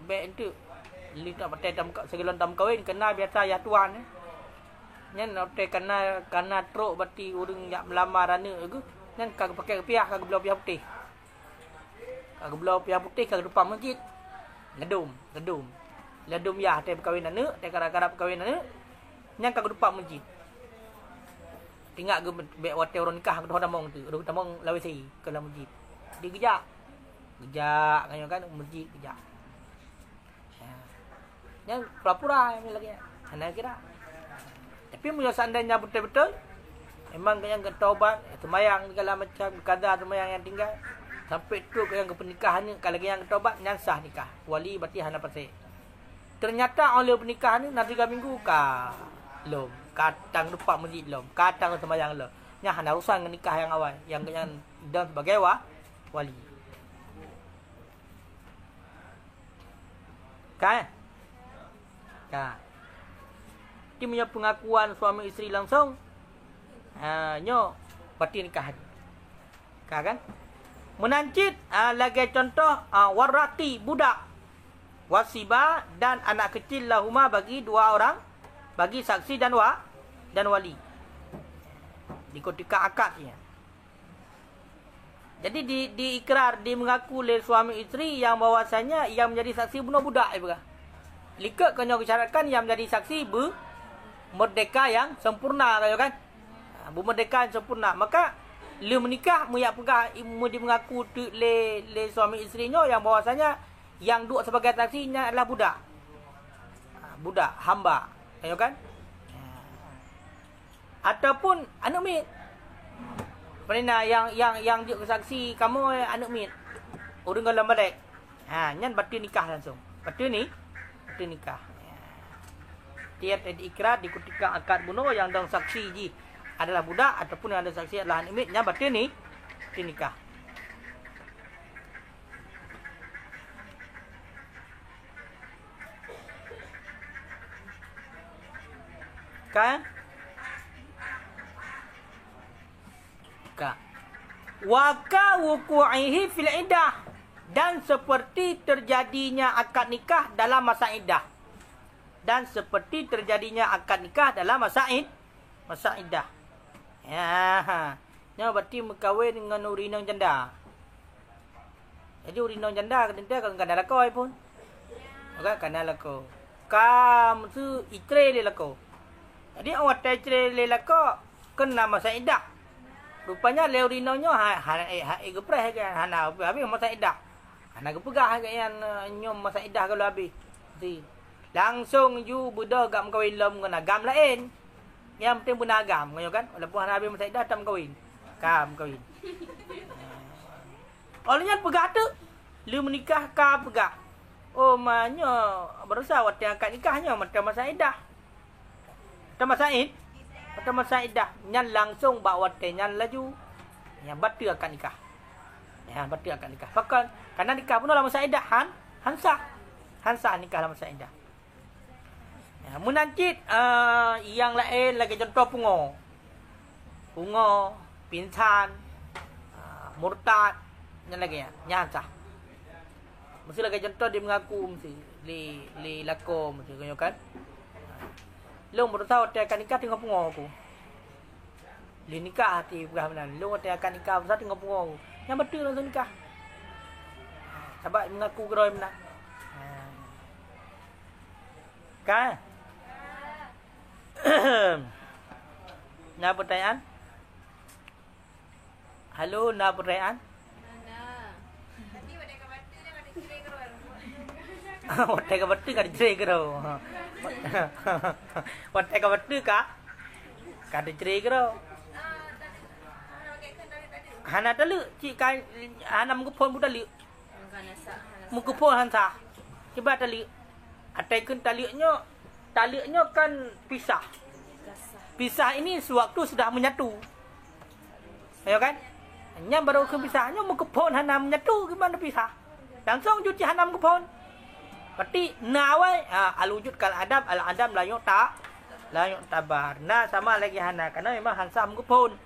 li tak patai segelon tam kahwin kena biasa ya tuan. Nyan ote kena truk berarti urang yak melamar ana ke. Nyan kag pakai piah kag belau piah putih. Kag belau piah putih kag depan masjid. Ledum ya te perkahwin ana, te kara-kara perkahwin ana. Nyan kag depan masjid. Tinggal ke bek wate orang nikah ke damong tu. Orang damong lawe sei ke dalam masjid. Dia gejak kan masjid gejak. Yang pura-pura yang lagi. Anda kira. Tapi punya seandainya betul-betul memang yang ketaubat, semayang segala macam kadar semayang yang tinggal sampai tu ke yang pernikahan ni kalau yang ketaubat nyan sah nikah. Wali berarti hana pasal. Ternyata oleh pernikahan ni nanti 3 minggu ka lom. Katang depan masjid lom. Katang semayang lom. Nya hana urusan dengan nikah yang awal yang dan sebagai wali. Kan? punya pengakuan suami isteri langsung. Nyo berarti nikah. Kan? Menancit lagi contoh warati budak, wasiba dan anak kecil lahuma bagi dua orang, bagi saksi dan wali. Di ketika akadnya. Jadi di ikrar, di mengaku oleh suami isteri yang bahwasanya yang menjadi saksi bunuh budak ibarat. Likut kena syaratkan yang menjadi saksi merdeka yang sempurna kan. Merdeka yang sempurna. Maka le menikah muyak pegah di mengaku le suami isterinya yang bahwasanya yang duduk sebagai saksinya adalah budak. Budak hamba. Kan? Ataupun anak mit. Pernah yang dia saksi kamu anak mit. Orang dalam balik. Nyan batal nikah langsung. Batal nikah. Tiap ikrar di ketika akad bunuh yang dong saksi ji adalah budak ataupun yang ada saksi adalah anak mit, nyan batal nikah. Kan? Waka wuku'ihi fil iddah, dan seperti terjadinya akad nikah dalam masa iddah. Dan seperti terjadinya akad nikah dalam masa iddah. Ya, berarti berkahwin dengan urinang janda. Jadi urinang janda kadang-kadang kan lako pun. Okey, kan lako. Kam tu itre le lako. Jadi awak itre le lako kena masa iddah. Rupanya le urinanya gepreh kan hana habis masa iddah. Hana gepegah kan yang nyom masa iddah kalau habis. Si langsung you budak gam kahwin lom kena agam lain. Yang penting pun agam kan. Walaupun hana habis masa iddah tak kahwin. Kam kahwin. Olehnya pegah tu lu menikah ka pegah. Oh manyo berusaha waktu akad nikahnya macam masa iddah. Macam masa iddah nyan langsung bawa nyan laju. Yang batal akad nikah. Batal akad nikah. Fakal karena nikah pun dalam masa iddah Hansah nikah dalam masa iddah. Menancit yang lain lagi contoh pungo, pinsan, murtad, yang lagi ya, hansah. Mesti lagi contoh dia mengaku mesti li lakom mesti kan. Long bertahu dia akan nikah dengan pungo aku. Li nikah hati berhamlan. Long dia akan nikah besar dengan pungo aku. Yang betul langsung nikah. Sebab mengaku geroi menang. Kan? Nak pertanyaan? Halo, nak pertanyaan? Watai ka betul ka dicerai ke tau? Watai ka betul ka? Ka dicerai ke tau? Hana talu cik kan hana mengupon budak li. Mengupon hansa. Coba tali. Atai kun talinya kan pisah. Pisah ini sewaktu sudah menyatu. Ayo kan? Hanya baru ke pisahnya mengupon hana menyatu gimana pisah? Langsung cuci hana mengupon. Berarti nawai al-wujud kal adam la yu'tabar. Nah sama lagi hana karena memang hansa mengupon.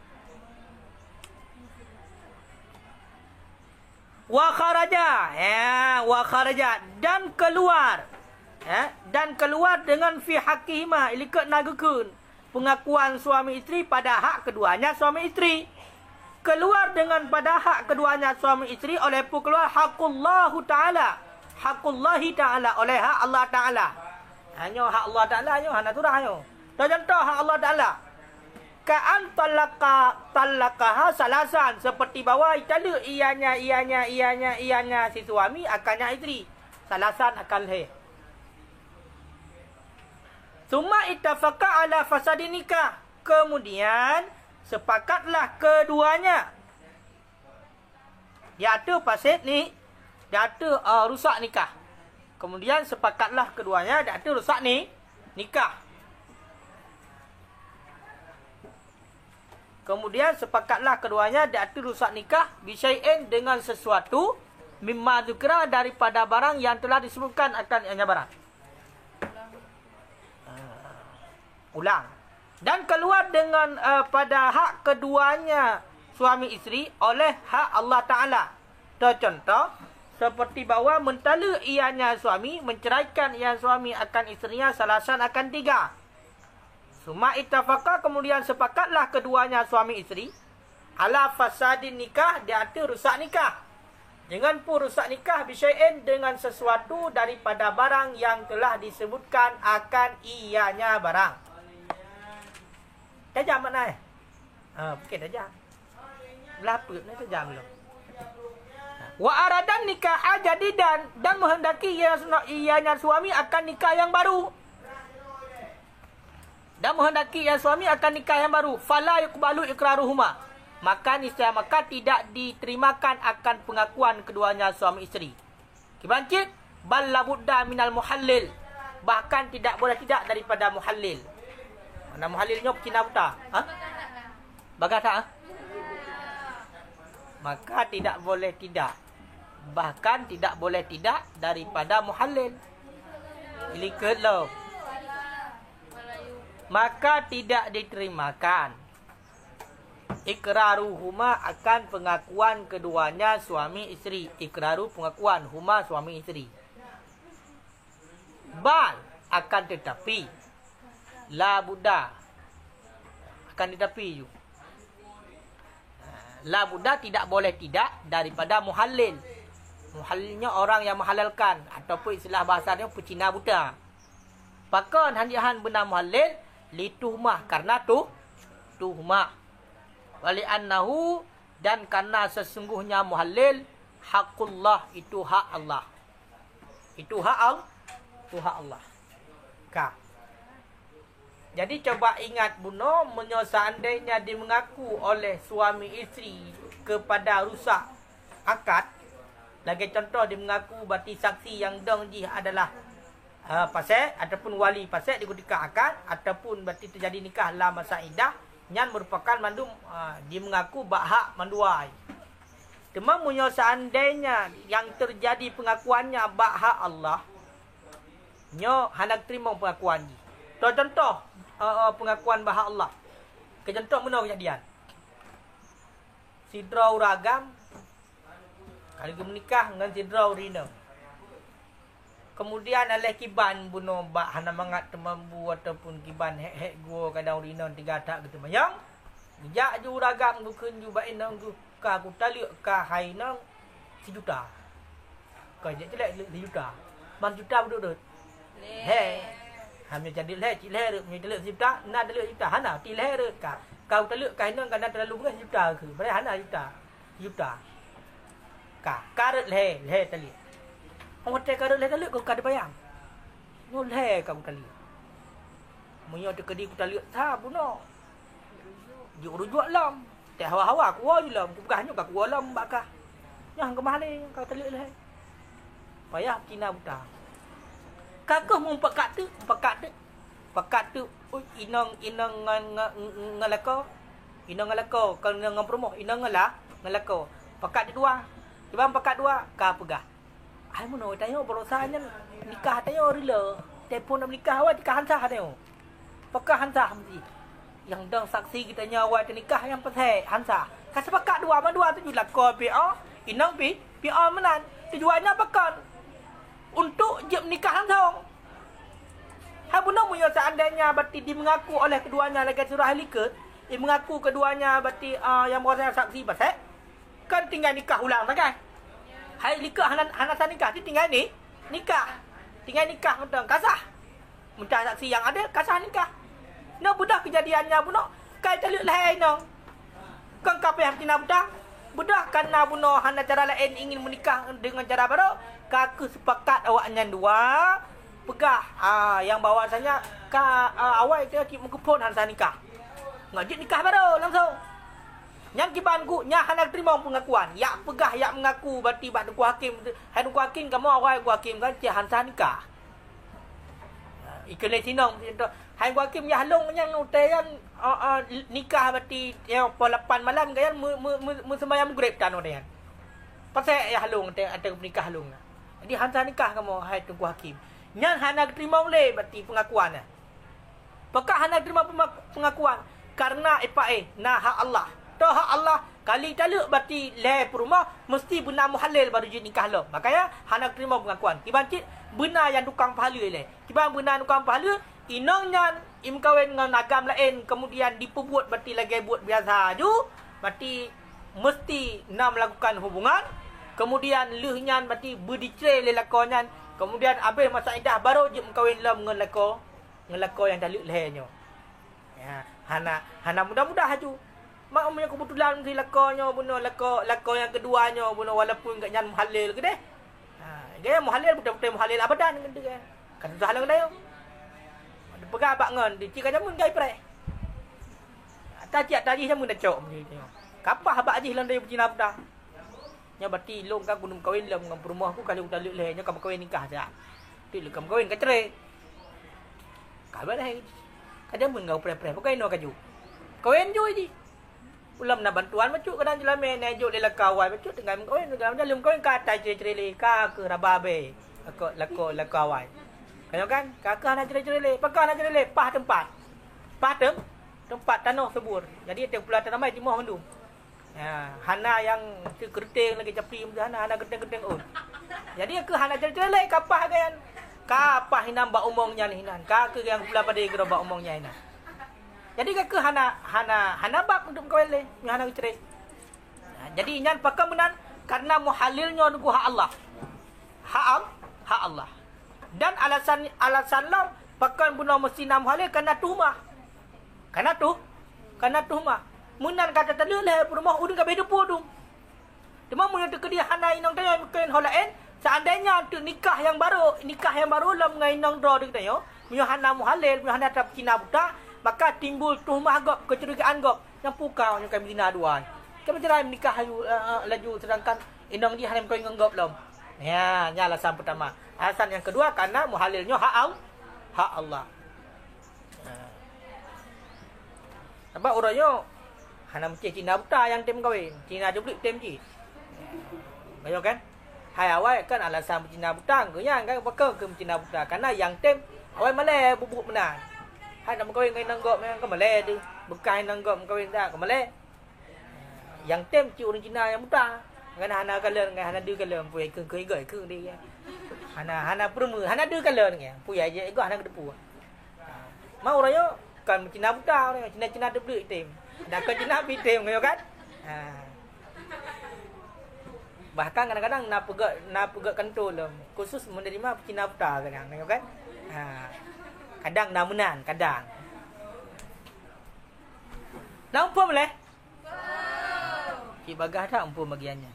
Wa kharaja dan keluar. Dan keluar dengan fi haqqihima ilikut nagakeun pengakuan suami isteri pada hak keduanya suami isteri. Keluar dengan pada hak keduanya suami isteri oleh keluar haqqullahu ta'ala. Haqqullahi ta'ala oleh hak Allah Ta'ala. Hanya hak Allah Ta'ala hanya hana turah hanya. Contoh hak Allah Ta'ala. Ka'an talaqaha salasan seperti bahawa talak ianya si suami akannya isteri. Salasan akan he. Summa ittafaqa ala fasadi nikah. Kemudian sepakatlah keduanya. Iaitu fasid ni data rusak nikah. Kemudian sepakatlah keduanya data rusak nikah. Kemudian sepakatlah keduanya data rusak nikah bisyai'in dengan sesuatu mimma dzukra daripada barang yang telah disebutkan akan barang. ulang. Dan keluar dengan pada hak keduanya suami isteri oleh hak Allah Ta'ala. Contoh, seperti bahawa mentala ianya suami, menceraikan ia suami akan isterinya, salasan akan 3. Suma ittafaqa, kemudian sepakatlah keduanya suami isteri ala fasadin nikah, di atas rusak nikah. Jangan pun rusak nikah bisyai'in, dengan sesuatu daripada barang yang telah disebutkan akan ianya barang. Tajam mana Bukit tajam. Berapa ni tajam belum? Wa aradan nikah jadidan, dan menghendaki ianya suami akan nikah yang baru. Dan menghendaki yang suami akan nikah yang baru. Fala yuqbalu iqraruhuma, maka niscaya maka tidak diterimakan akan pengakuan keduanya suami isteri. Kibancit bal labudda minal muhallil, bahkan tidak boleh tidak daripada muhallil. Mana muhallilnya Cina buta? Bagata? Maka tidak boleh tidak, bahkan tidak boleh tidak daripada muhallil. Ilikatlah, maka tidak diterimakan ikraruhuma akan pengakuan keduanya suami isteri. Ikraru pengakuan, huma suami isteri. Bal akan tetapi, la buddha akan tetapi juga, la buddha tidak boleh tidak daripada muhallil. Muhallilnya orang yang menghalalkan, ataupun istilah bahasanya pecina buta. Pakon handihan benar muhallil lituhmah, karena tuhmah. Wali annahu, dan karena sesungguhnya muhallil haqqullah, itu hak Allah. Itu hak Allah. Ka. Jadi coba ingat buno, seandainya dia mengaku oleh suami isteri kepada rusak akad. Lagi contoh, dia mengaku berarti saksi yang dong ji adalah pasal ataupun wali pasal di ketika akad, ataupun berarti terjadi nikah la masa iddah, yang merupakan mandum dia mengaku hak manduai. Cuma munyo seandainya yang terjadi pengakuannya hak Allah, nyo hendak terima pengakuan ni. Contoh pengakuan hak Allah. Contoh mana kejadian? Sidra uragam kali menikah dengan sidra urina. Kemudian oleh kiban bunuh bak hana mangat temambu ataupun kiban hek gua kadang urina 3 tak gitu mayang. Bijak ju ragam tu kun ju bain nang tu ka ku taliuk ka hai nang 1 juta. Ka je celek 1 juta. Man juta duduk. He. Hamil jadi le cik le ruk mi teluk 1 juta, na teluk juta hana ti le ruk ka. Kau teluk kai nang kana terlalu beras 1 juta ke. Pada hana juta. Juta. Ka karet le tali. Orang hotel karet le kau kada bayang. No le kau tali. Munyo te kedi ku tali ta buno. Ju rujuk lam. Teh hawa-hawa ku wa lam, ku gahnya ka ku lam bakah. Yang kemana kau tali le. Payah Cina buta. Kakak mau pekat tu. Pekat tu inang ngalako. Inang ngalako kan dengan promo inang ngalako. Pekat dua. Tiba pekat dua ka pegah. Ai mono tayo borosanya nikah tayo rila. Telefon nak nikah awak nikah hansah tayo. Pekah hansah mesti. Yang dang saksi kita nyawa nikah yang pasai hansah. Ka sepakat dua mandua tu jual ko PA. Inang PA menan. Tujuannya pekan untuk je menikah langsung. Habuna munyo seandainya berarti dia mengaku oleh keduanya lagi surah likat, dia mengaku keduanya berarti yang berasa saksi pasal kan tinggal nikah ulang kan. Hai likat hanasan nikah dia tinggal ni nikah. Tinggal nikah mentang kasah. Mentang saksi yang ada kasah nikah. No budak kejadiannya buno kai teluk lain no. Kan kape yang tina budak. Budak karena buno hana cara lain ingin menikah dengan cara baru. Kaku sepakat awaknya dua pegah yang bahawasanya awal itu mengkupon hantar nikah. Ngajak nikah baru langsung. Yang kibanku nya hendak terima pengakuan. Ya pegah ya mengaku berarti bak duku hakim. Hai duku hakim kamu awal duku hakim kan cia hantar nikah. Ikut sinong contoh. Hai duku hakim ya halung yang utayan nikah berarti yang pukul 8 malam kan mu sembahyang maghrib tan odean. Pasal ya halung ada nikah halung. Jadi hantar nikah kamu hai tunggu hakim. Yang hendak terima boleh berarti pengakuan. Pakak hana terima pengakuan karena nah hak Allah. Toh hak Allah kali taluk berarti leh perumah mesti benar muhalil baru jadi nikah lo. Makanya hana terima pengakuan. Kibancit benar yang tukang pahala leh. Kibang benar tukang pahala inongnya im kawin dengan agam lain kemudian diperbuat berarti lagi buat biasa ju. Berarti mesti nak melakukan hubungan. Kemudian lehnya berarti berdicrai lelakonnya. Kemudian habis masa indah baru je kawin lah dengan lelako yang taluk lehnya. Ya, hana mudah-mudah ju. Mak punya kebetulan mesti lakonyo bunuh lako yang keduanya bunuh walaupun enggak nyan muhalil ke deh. Dia muhalil betul-betul muhalil abadan kan dia. Kan dah lang dah. Ada pegang bak ngon di cik jamun gai pre. Tajiak tadi jamun dah cok ni tengok. Kapah bak ajih lang dari Cina dah. Nya berarti long kan gunung kawin lam dengan perumah aku kalau taluk leh nya kam kawin nikah dah. Tu le kam kawin ka cerai. Kabar dah. Kajamun ngau pre-pre pakai no kaju. Kawin jo ji. Ulam na bantuan macuk kadang jelame nejuk le lakawai macuk dengan kawin dalam dalam kawin kata ceri-ceri ka ke rababe aku lakawai kan kan kakak nak ceri-ceri pakak nak ceri pah tempat tanah subur jadi ada pula tanah mai timah mendung ya hana yang kerting lagi capi hana gedeng-gedeng un jadi aku hana ceri-ceri kapah kan kapah hinam ba umongnya ni hinan kakak yang pula pada geroba umongnya hinan. Jadi ke hana bab untuk kawin le, hana cerai. Jadi inyan pakam benan karena muhalilnya nunggu hak Allah. Hak Allah. Dan alasan lah pakam bunuh mesti nam halil karena tuhmah. Karena tuhmah. Munan kata tadi le rumah udung ka bedu podung. Cuma mun tu kedia hana inong tayo kain holaen seandainya untuk nikah yang baru lam ngai inong dro dik tayo. Munyo hana muhalil, munyo hana tap Cina buta. Maka timbul tuhmah gop, kecurigaan gop yang pukau yang kami dina duan. Kami cerai menikah laju sedangkan inang dia haram kawin gop lom. Ya, nya alasan pertama. Alasan yang kedua karena muhalilnya hak Allah. Sebab orangnya hana mesti Cina buta yang tem kawin. Cina jublik tem ji. Bayo kan? Hai awal kan alasan Cina buta ke yang kan pakak ke Cina buta karena yang tem awal malai bubuk menang. Hai nak kawin dengan nanggop memang ke Malay tu. Bukan nanggop kawin dah ke Malay. Yang tem ci orang Cina yang buta. Kan hana kalen dengan hana du kalen puai ke goi ke dia. Hana permu, hana du kalen dengan puai je ego hana kedepu. Mau orangnya kan Cina buta orang Cina tu beli tem. Dah ke Cina pi tem kan? Bahkan kadang-kadang nak pegak kantor khusus menerima Cina buta kadang kan? Kadang dah menang, kadang. Dah umpun boleh? Cik Bagah tak umpun bagiannya.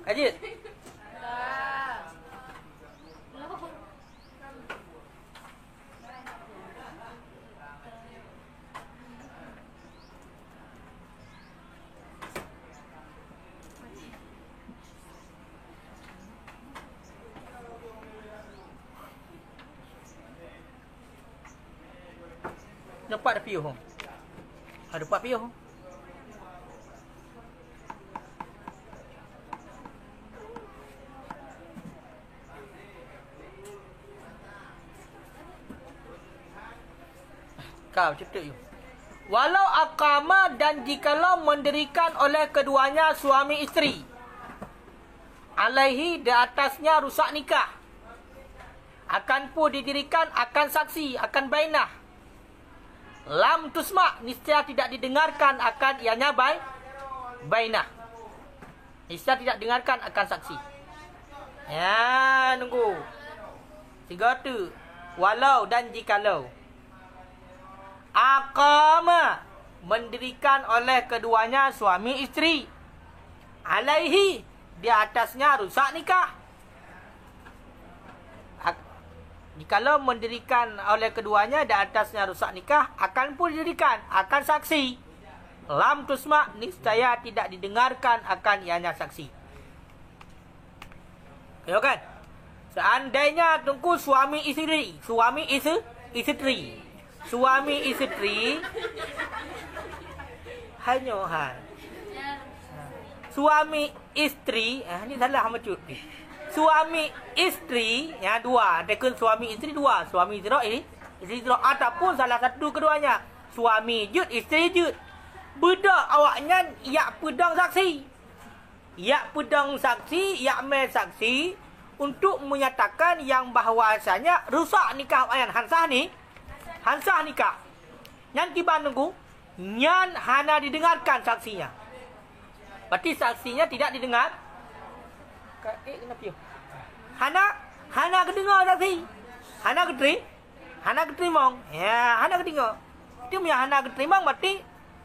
Ajit? Nampak ada piuh. Ada 4 piuh. Kau cipta you. Walau aqama dan jikalau mendirikan oleh keduanya suami isteri. Alaihi di atasnya rusak nikah. Akan pun didirikan akan saksi, akan bainah. Lam tusma niscaya tidak didengarkan akan ianya bainah. Niscaya tidak dengarkan akan saksi. Ya, nunggu. 3 tu. Walau dan jikalau. Aqama mendirikan oleh keduanya suami isteri. Alaihi di atasnya rusak nikah. Jikalau mendirikan oleh keduanya di atasnya rusak nikah, akan pun didirikan, akan saksi. Lam tusma niscaya tidak didengarkan akan ianya saksi. Ya kan? Seandainya tunggu suami isteri hanya suami isteri, ni salah maksud ni. suami isteri, ya dua, tekun suami isteri dua, suami isteri ataupun salah satu keduanya, suami jut, isteri jut. Beda awaknya yak pedang saksi. Yak pedang saksi, yak me saksi untuk menyatakan yang bahawasanya rusak nikah ayan hansah nikah. Nyan tiba nunggu, nyan hana didengarkan saksinya. Berarti saksinya tidak didengar. Kenapa yo? Hana kedengar saksi. Hana keterimong. Ya, hana kedengar. Itu punya hana keterimong berarti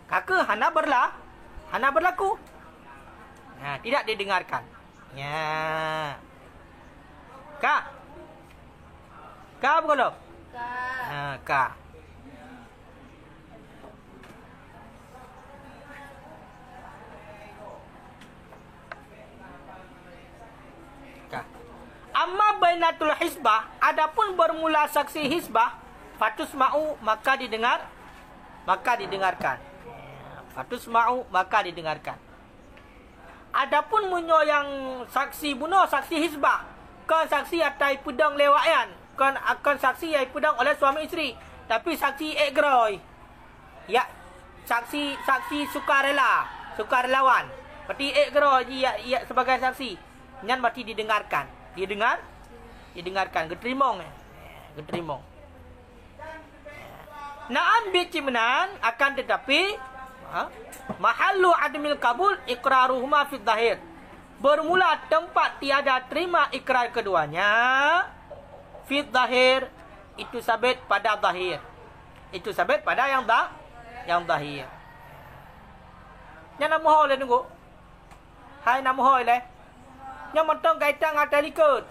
kakak hana berlaku. Nah, tidak didengarkan. Ya. Kak. Kak bukan lo? Kak. Nah, kak. Amma bainatul hisbah, adapun bermula saksi hisbah, fatus ma'u maka didengarkan. Fatus ma'u maka didengarkan. Adapun munyo yang saksi bunuh, saksi hisbah, kan saksi atai pedang lewayan, kan akan saksi yang pedang oleh suami isteri, tapi saksi egroi. Ya, saksi sukarelawan. Berarti egroi ya sebagai saksi. Nyan berarti didengarkan. Didengarkan geterimong. Naam bicimenan akan tetapi mahallu admil kabul iqraruhuma fi zahir. Bermula tempat tiada terima ikrar keduanya fi zahir, itu sabit pada zahir. Itu sabit pada yang zahir. Nya namuh le nunggu. Hai namuh le. Nya mentong kaitan dengan telikot.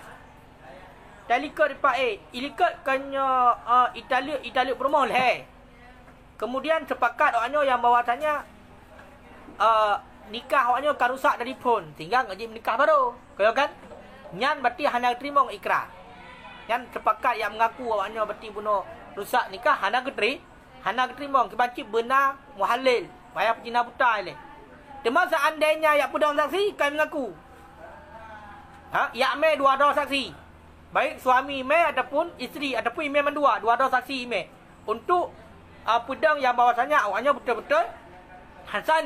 Telikot pak ilikot kanya Italia bermol he. Kemudian sepakat awaknya yang bahawasanya nikah awaknya kan rusak dari pun, tinggal ngaji menikah baru. Kaya kan? Nyan berarti hana terima ikrar. Nyan sepakat yang mengaku awaknya berarti bunuh rusak nikah hana terima kebancip benar muhalil. Bayar pejina buta le. Cuma seandainya yang pedang saksi kan mengaku. Ya me dua saksi. Baik suami me ataupun isteri ataupun ime mendua, dua saksi ime. Untuk pedang yang bahawasanya awaknya betul-betul hansa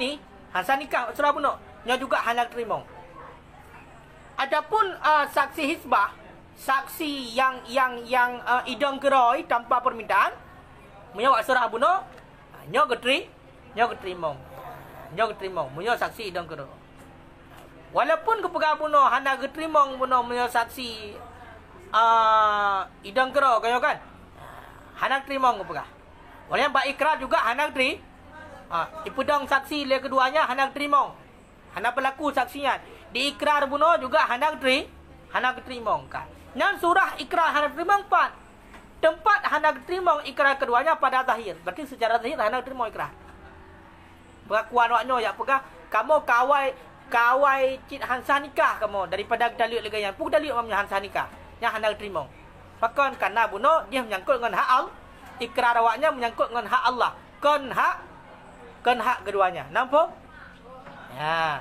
nikah surah bunuh. Nya juga hana terima. Adapun saksi hisbah, saksi yang idang keroi tanpa permintaan, menyawak surah bunuh, nya terima. Menyawak saksi idang keroi. Walaupun kepegang bunuh hana geterimong bunuh menyawak saksi idang keroi kaya kan? Hana terima kepegang. Walaupun bak ikrar juga hana terima. Dipedang saksi le keduanya hana terima. Hana berlaku saksinya. Di ikrar bunuh juga hana terima kan. Nan surah ikrar hana terima empat. Tempat hana terima ikrar keduanya pada zahir. Berarti secara zahir hana terima ikrar. Pengakuan waknya ya pegang kamu kawai cit hansah nikah kamu daripada dalil lagi yang pun dalil mamnya hansah nikah. Yang hana terima. Bahkan karena bunuh dia menyangkut dengan hak Allah. Ikrar awaknya menyangkut dengan hak Allah. Kan hak keduanya. Nampak? Ya.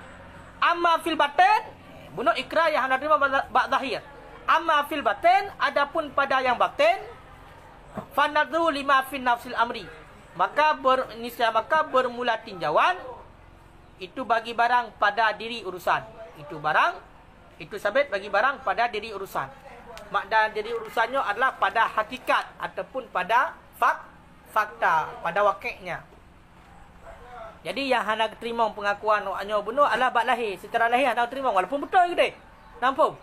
Amma fil batin, bunuh ikrar yang hana terima bak zahir. Amma fil batin, adapun pada yang batin, fanadru lima fin nafsil amri. Maka bermula tinjauan itu bagi barang pada diri urusan. Itu sabit bagi barang pada diri urusan. Makna diri urusannya adalah pada hakikat ataupun pada fakta, pada wakilnya. Jadi yang hana terima pengakuan awaknya bunuh adalah bak lahir. Secara lahir hana terima walaupun betul ke dia. Nampak?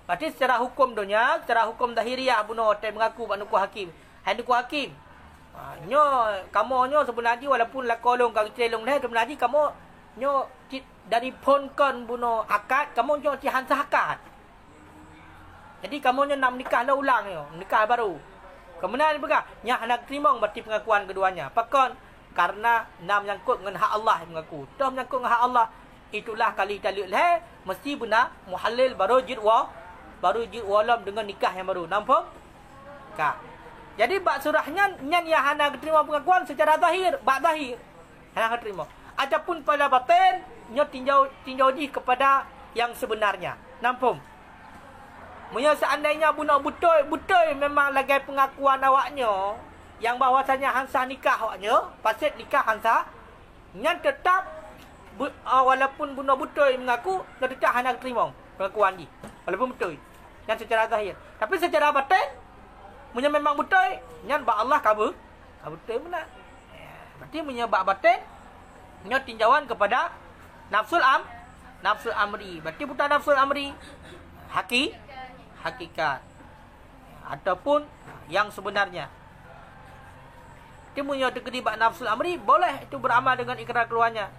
Berarti secara hukum dunia, secara hukum zahiriah bunuh tai mengaku bak nuku hakim. Hai nuku hakim. Nyo kamu nyo sebenarnya walaupun la kolong kau celong dah sebenarnya kamu nyo dari ponkon bunuh akad kamu nyo ci hansah akad. Jadi kamu nyo nak menikah lah ulang nyo, menikah baru. Kemudian pegang nya hana terima berarti pengakuan keduanya. Pakon karena nak menyangkut dengan hak Allah mengaku. Dah menyangkut dengan hak Allah, itulah kali dalil mesti benar muhalil baru walam dengan nikah yang baru. Nampak? Kak. Jadi bak surahnya nyan yang hana terima pengakuan secara zahir, bak zahir. Hana terima. Adapun pada batin, nyo tinjau di kepada yang sebenarnya. Nampak? Munya seandainya bunak betul memang lagi pengakuan awaknya yang bahawasanya hansa nikah awaknya, pasit nikah hansa, yang tetap walaupun bunak betul mengaku, tetap hanya terima pengakuan ni. Walaupun betul. Yang secara zahir. Tapi secara batin, munya memang betul, yang ba Allah kabur. Betul benar. Berarti munya ba batin, munya tinjauan kepada nafsul amri. Berarti bukan nafsul amri hakikat ataupun yang sebenarnya. Timunya terkelibat nafsul amri, boleh itu beramal dengan ikrar keluarnya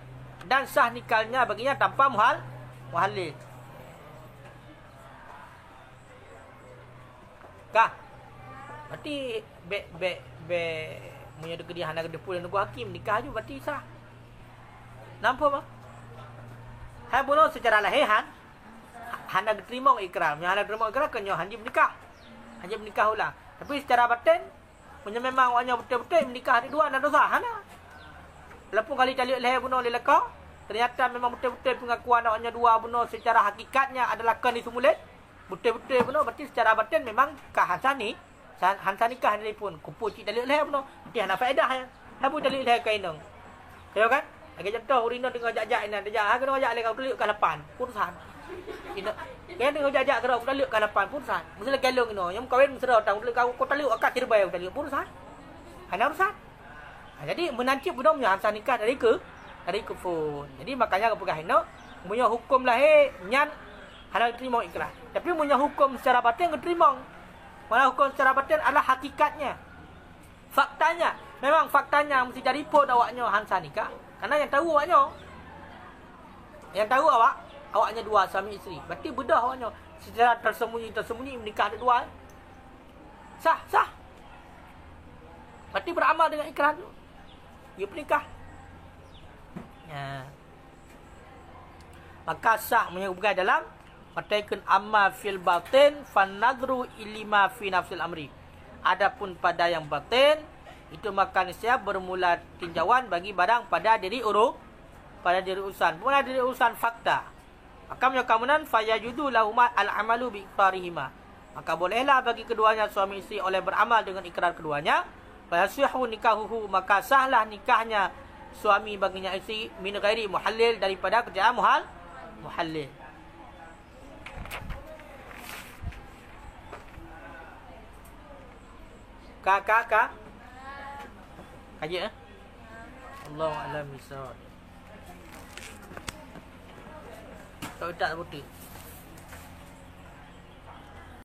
dan sah nikahnya baginya tanpa muhallil. Kah? Berarti punya dekedi hana kedepul dan nunggu hakim nikah je berarti sah. Nampak apa? Hai bono secara lahiran hana diterima ikrar. Yang hana diterima ikrar kenyo hanjib nikah. Hanjib nikah ulang. Tapi secara batin punya memang awaknya betul-betul menikah hari dua dan dosa hana. Walaupun kali tali leher bono lelaka, ternyata memang betul-betul pengakuan awaknya dua bono secara hakikatnya adalah kan disumulit. Betul-betul bono berarti secara batin memang kahasani hansa nikah ni pun kupu cik tali leher bono. Dia hana faedah ya. Habu tali leher kainong. Tahu kan? Lagi contoh urina tengah jajak ni, jajak kena jajak lekau tulik ke lapan, putusan. Ina, kan tengah jajak kerau tulik ke lapan, putusan. Mesti lagi galung ino, yang kawin mesti tahu tulik kau tulik akak tirbai tulik putusan. Hana urusan. Jadi menancip budak punya hansa nikah dari kufur. Jadi makanya kau pegang ino, punya hukum lahir nyan hana terima ikrar. Tapi punya hukum secara batin terima. Mana hukum secara batin adalah hakikatnya. Faktanya, memang faktanya mesti dari pun awaknya hansa nikah. Karena yang tahu awaknya. Yang tahu awaknya dua suami isteri. Berarti bedah awaknya secara tersembunyi menikah ada dua. Sah. Berarti beramal dengan ikrar tu. Dia bernikah. Ya. Maka sah menyebutkan dalam Fataikan amma fil batin fanadru ilima fi nafsil amri. Adapun pada yang batin, itu maka niscaya bermula tinjauan bagi barang pada diri urusan. Bukan diri urusan fakta. Maka menyakamunan fayajudu lahuma al-amalu bi iqrarihima. Maka bolehlah bagi keduanya suami isteri oleh beramal dengan ikrar keduanya. Fayasihu nikahuhu, maka sahlah nikahnya suami baginya isteri min ghairi muhallil, daripada kerjaan muhallil. Kakak aja Allah alam misal. Tak putih.